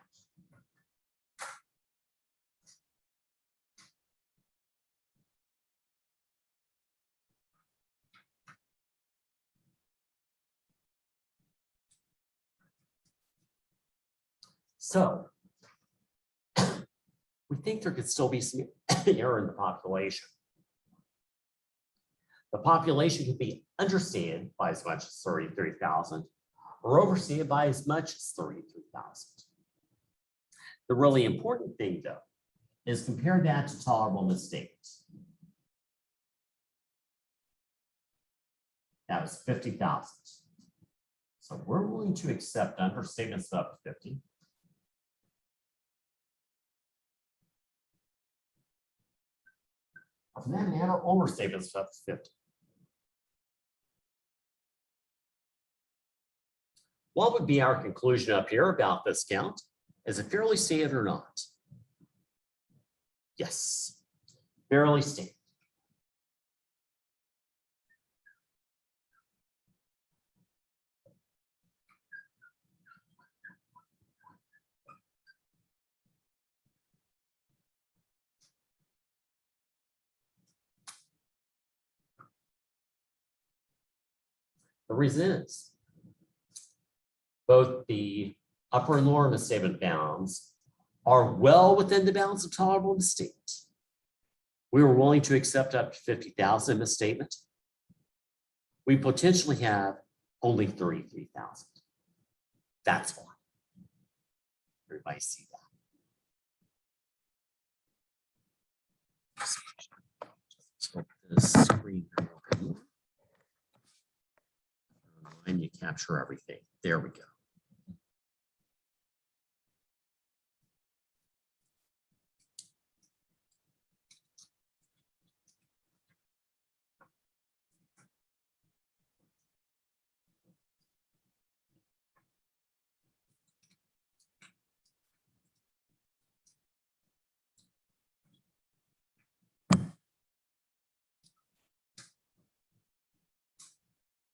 So we think there could still be some error in the population. The population could be understated by as much as 33,000 or overstated by as much as 33,000. The really important thing, though, is compare that to tolerable mistakes. That was 50,000. So we're willing to accept understatements up to 50. For that matter, overstatements up to 50. What would be our conclusion up here about this count? Is it fairly stated or not? Yes, fairly stated. The reason is both the upper and lower misstatement bounds are well within the bounds of tolerable misstatement. We were willing to accept up to 50,000 misstatement. We potentially have only 33,000. That's why. Everybody see that. Flip this screen over. And you capture everything. There we go.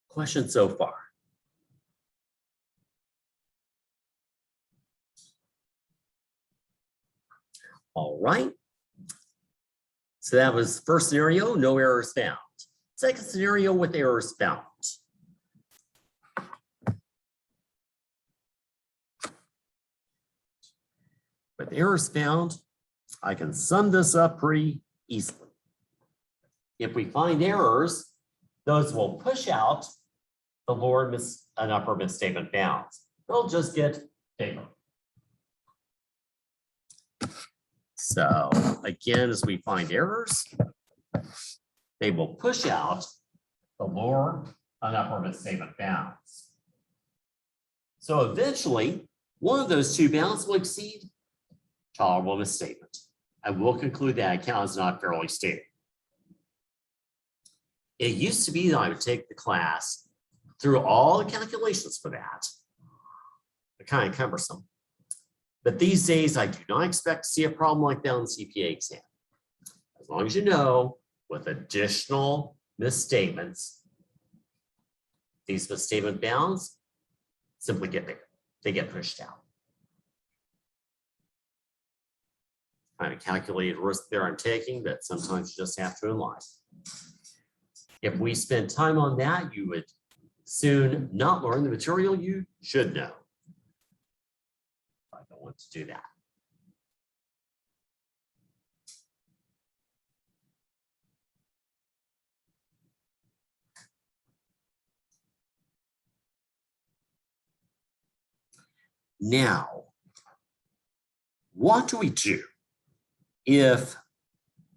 Questions so far? All right. So that was first scenario, no errors found. Second scenario with errors found. With errors found, I can sum this up pretty easily. If we find errors, those will push out the lower and upper misstatement bounds. They'll just get bigger. So again, as we find errors, they will push out the lower and upper misstatement bounds. So eventually, one of those two bounds will exceed tolerable misstatement. I will conclude that account is not fairly stated. It used to be that I would take the class through all the calculations for that. They're kind of cumbersome. But these days, I do not expect to see a problem like that on the CPA exam. As long as you know, with additional misstatements, these misstatement bounds simply get bigger. They get pushed out. Kind of calculated risk there I'm taking, but sometimes you just have to in life. If we spend time on that, you would soon not learn the material you should know. I don't want to do that. Now, what do we do if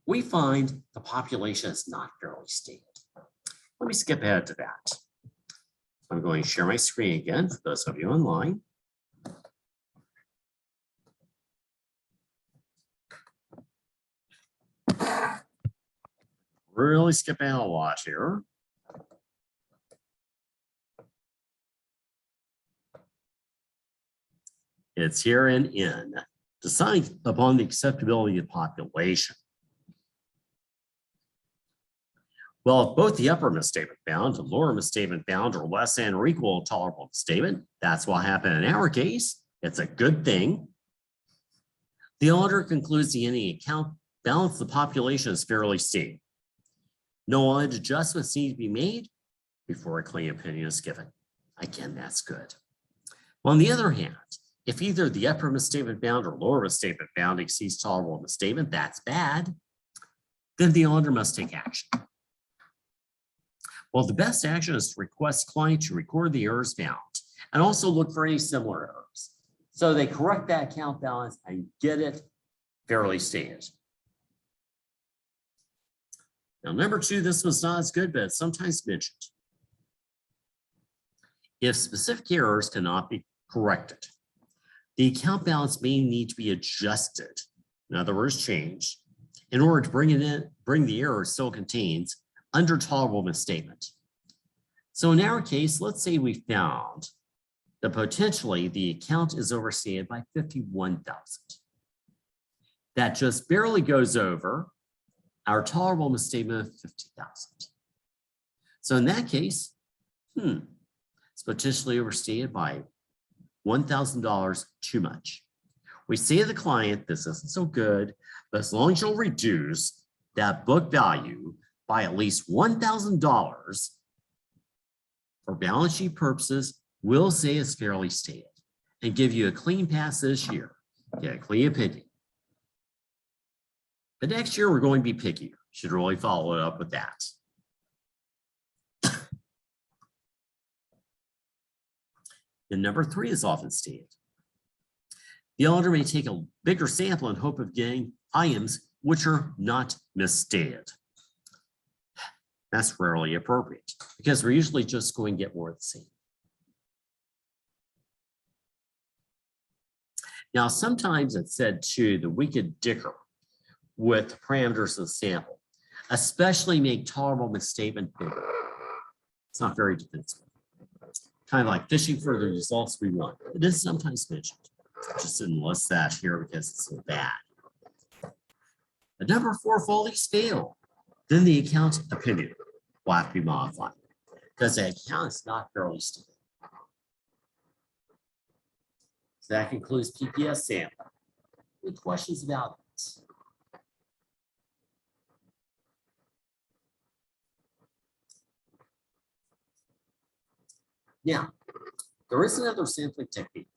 we find the population is not fairly stated? Let me skip ahead to that. I'm going to share my screen again for those of you online. Really skipping a lot here. It's here in N. Decide upon the acceptability of population. Well, if both the upper misstatement bound and lower misstatement bound are less than or equal to tolerable misstatement, that's what happened in our case. It's a good thing. The auditor concludes the ending account balance the population is fairly stated. No audit adjustments need to be made before a clean opinion is given. Again, that's good. On the other hand, if either the upper misstatement bound or lower misstatement bound exceeds tolerable misstatement, that's bad. Then the auditor must take action. Well, the best action is to request client to record the errors found and also look for any similar errors. So they correct that account balance and get it fairly stated. Now, number two, this was not as good, but it's sometimes mentioned. If specific errors cannot be corrected, the account balance may need to be adjusted, in other words, changed, in order to bring the error still contains under tolerable misstatement. So in our case, let's say we found that potentially the account is overstated by 51,000. That just barely goes over our tolerable misstatement of 50,000. So in that case, it's potentially overstated by $1,000 too much. We say to the client, this isn't so good, but as long as you'll reduce that book value by at least $1,000, for balance sheet purposes, we'll say it's fairly stated and give you a clean pass this year. Get a clean opinion. But next year, we're going to be pickier. Should really follow it up with that. Then number 3 is often stated. The auditor may take a bigger sample in hope of getting items which are not misstated. That's rarely appropriate because we're usually just going to get more of the same. Now, sometimes it's said too that we could dicker with the parameters of the sample, especially make tolerable misstatement bigger. It's not very defensible. Kind of like fishing for the results we want. It is sometimes mentioned. I just didn't list that here because it's so bad. The number 4 follies fail. Then the account opinion will have to be modified because the account is not fairly stated. So that concludes PPS sampling. Any questions about it? Now, there is another sampling technique,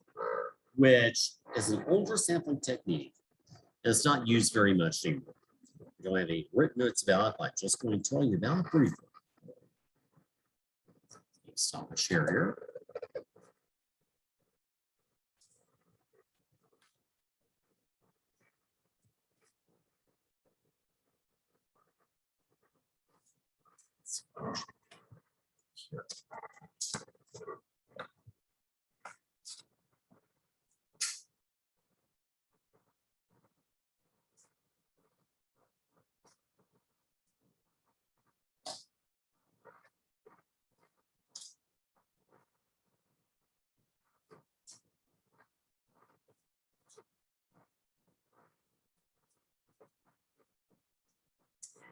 which is an older sampling technique. It's not used very much anymore. We don't have any written notes about it, but I'm just going to tell you about it briefly. Stop my share here. Here.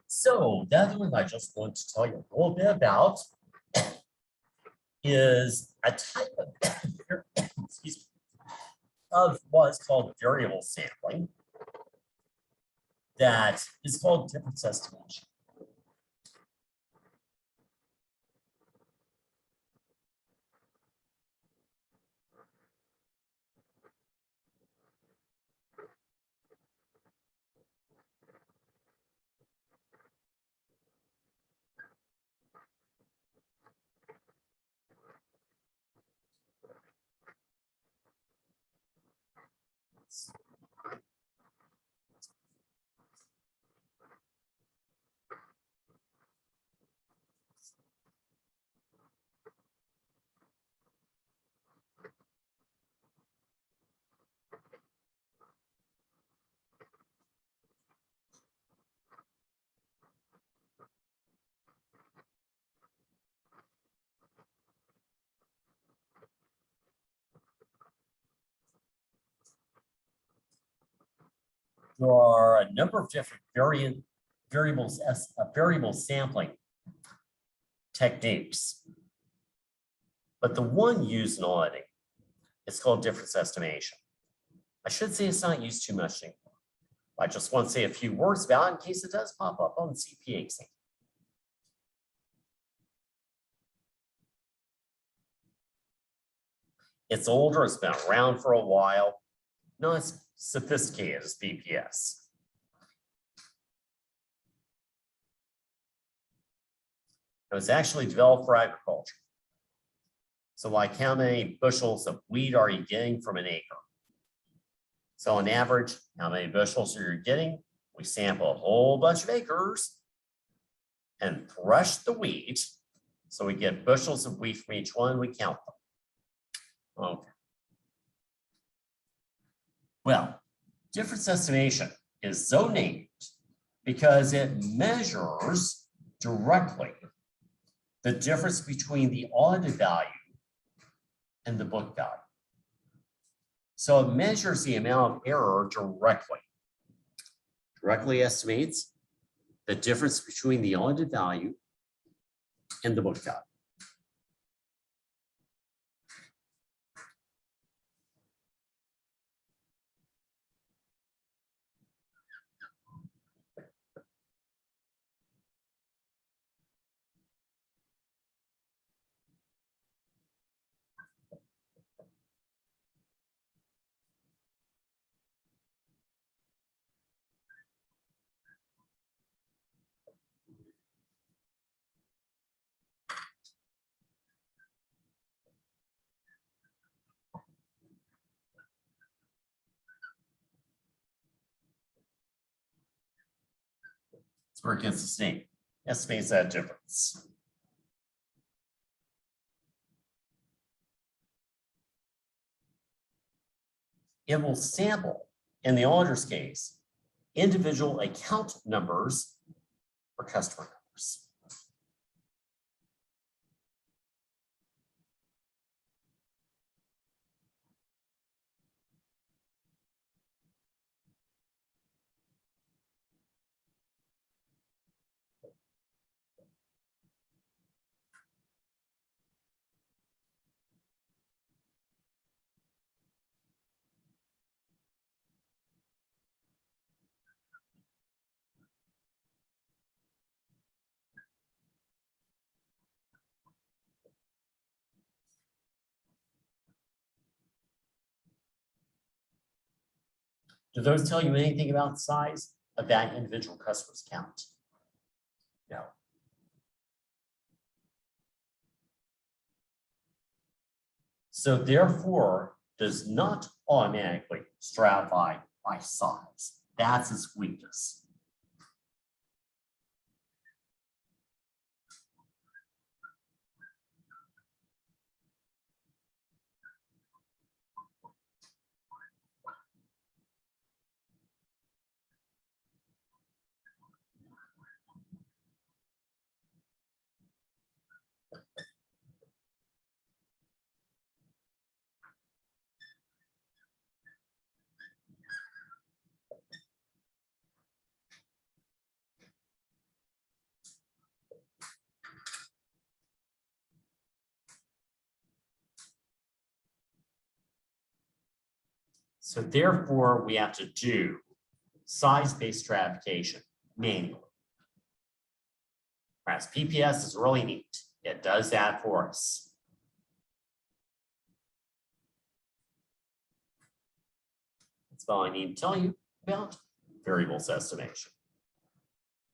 So the other one I just want to tell you a little bit about is a type of, excuse me, of what's called variable sampling that is called difference estimation. There are a number of different variable sampling techniques, but the one used in auditing is called difference estimation. I should say it's not used too much anymore. I just want to say a few words about it in case it does pop up on the CPA exam. It's older, it's been around for a while, not as sophisticated as PPS. It was actually developed for agriculture. So like how many bushels of wheat are you getting from an acre? So on average, how many bushels are you getting? We sample a whole bunch of acres and thresh the wheat. So we get bushels of wheat from each one, we count them. Okay. Well, difference estimation is so named because it measures directly the difference between the audited value and the book value. So it measures the amount of error directly. Directly estimates the difference between the audited value and the book value. or against the state. Estimates that difference. It will sample, in the auditor's case, individual account numbers or customer numbers. Do those tell you anything about the size of that individual customer's account? No. So therefore, does not automatically stratify by size. That's its weakness. So therefore, we have to do size-based stratification manually. Whereas PPS is really neat. It does that for us. That's all I need to tell you about variables estimation.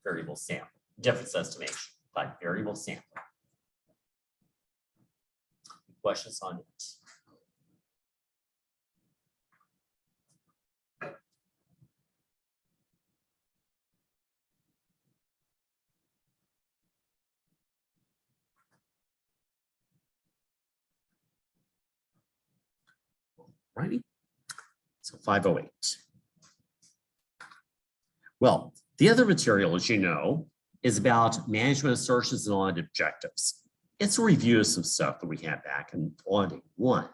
Variable sample, difference estimation by variable sampling. Questions on it? Righty. So 508. Well, the other material, as you know, is about management assertions and audit objectives. It's a review of some stuff that we had back in audit 1.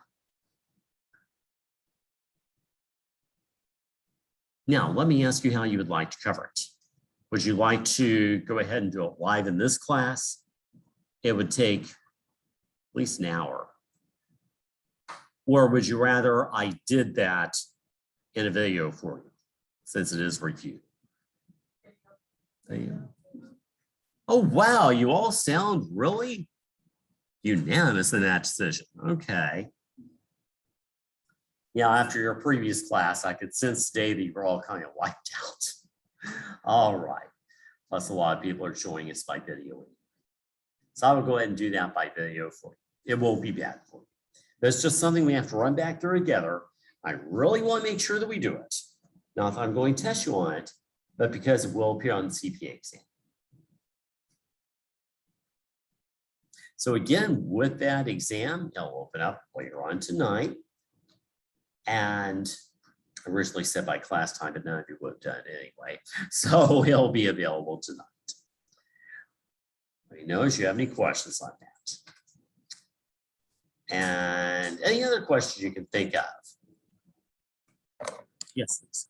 Now, let me ask you how you would like to cover it. Would you like to go ahead and do it live in this class? It would take at least an hour. Or would you rather I did that in a video for you, since it is review? Oh, wow, you all sound really unanimous in that decision. Okay. Yeah, after your previous class, I could sense today that you were all kind of wiped out. All right. Plus, a lot of people are joining us by video. So I will go ahead and do that by video for you. It won't be bad for you. That's just something we have to run back through together. I really want to make sure that we do it. Not if I'm going to test you on it, but because it will appear on the CPA exam. So again, with that exam, it'll open up later on tonight. And originally said by class time, but none of you would have done it anyway. So it'll be available tonight. Let me know if you have any questions on that. And any other questions you can think of? Yes, please.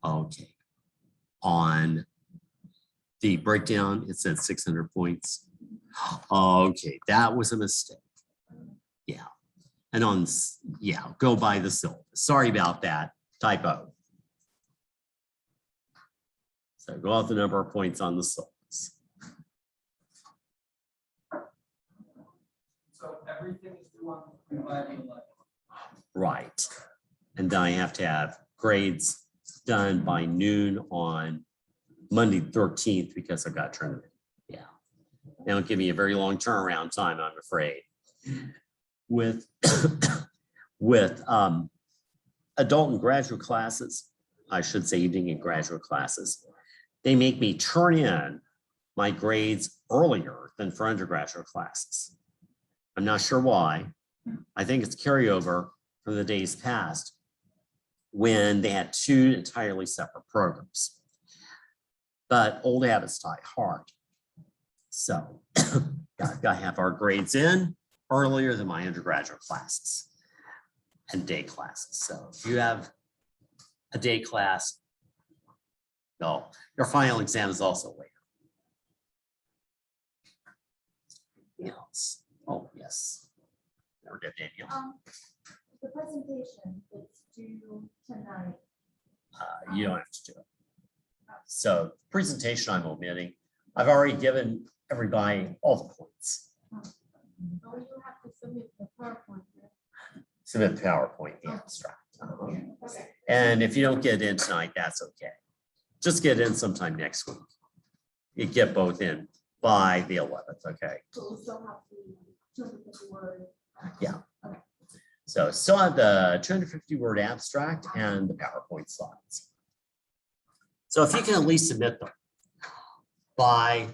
Okay. On the breakdown, it said 600 points. Okay, that was a mistake. Yeah. And on, yeah, go by the syllabus. Sorry about that typo. So go out the number of points on the syllabus.
So everything is due on by the 11th.
Right. And then I have to have grades done by noon on Monday 13th because I've got a tournament. Yeah. They don't give me a very long turnaround time, I'm afraid. With with adult and graduate classes, I should say evening and graduate classes, they make me turn in my grades earlier than for undergraduate classes. I'm not sure why. I think it's carryover from the days past when they had two entirely separate programs. But old habits die hard. So got to have our grades in earlier than my undergraduate classes and day classes. So if you have a day class, no, your final exam is also later. Anything else? Oh, yes. Never get Daniel.
The presentation that's due tonight.
You don't have to do it. So presentation I'm omitting. I've already given everybody all the points.
Oh, you have to submit the PowerPoint.
Submit the PowerPoint abstract. And if you don't get it in tonight, that's okay. Just get it in sometime next week. You get both in by the 11th, okay?
So we still have the 250 word.
Yeah. So still have the 250 word abstract and the PowerPoint slides. So if you can at least submit them by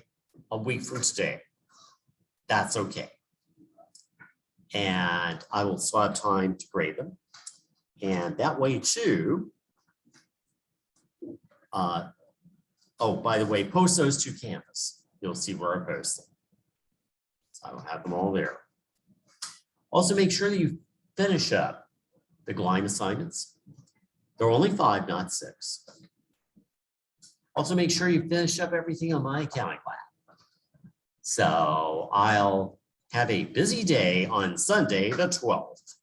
a week from today, that's okay. And I will still have time to grade them. And that way too, oh, by the way, post those to Canvas. You'll see where I post them. So I don't have them all there. Also make sure that you finish up the Gleim assignments. There are only 5, not 6. Also make sure you finish up everything on my accounting lab. So I'll have a busy day on Sunday, the 12th.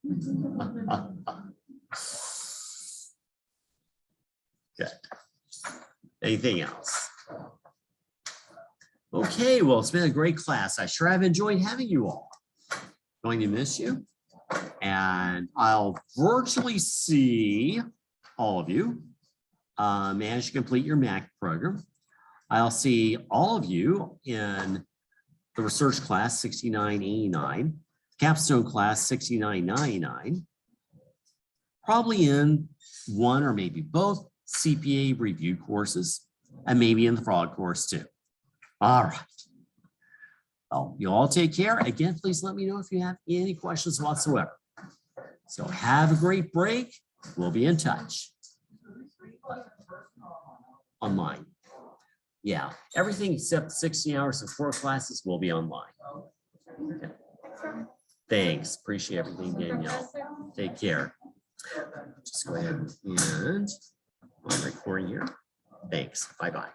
Good. Anything else? Okay, well, it's been a great class. I sure have enjoyed having you all. Going to miss you. And I'll virtually see all of you manage to complete your MAC program. I'll see all of you in the research class 6989, capstone class 6999, probably in one or maybe both CPA review courses, and maybe in the fraud course too. All right. Well, you all take care. Again, please let me know if you have any questions whatsoever. So have a great break. We'll be in touch. Online. Yeah, everything except 60 hours of 4 classes will be online. Okay. Thanks. Appreciate everything, Danielle. Take care. Just go ahead and I'm recording here. Thanks. Bye-bye.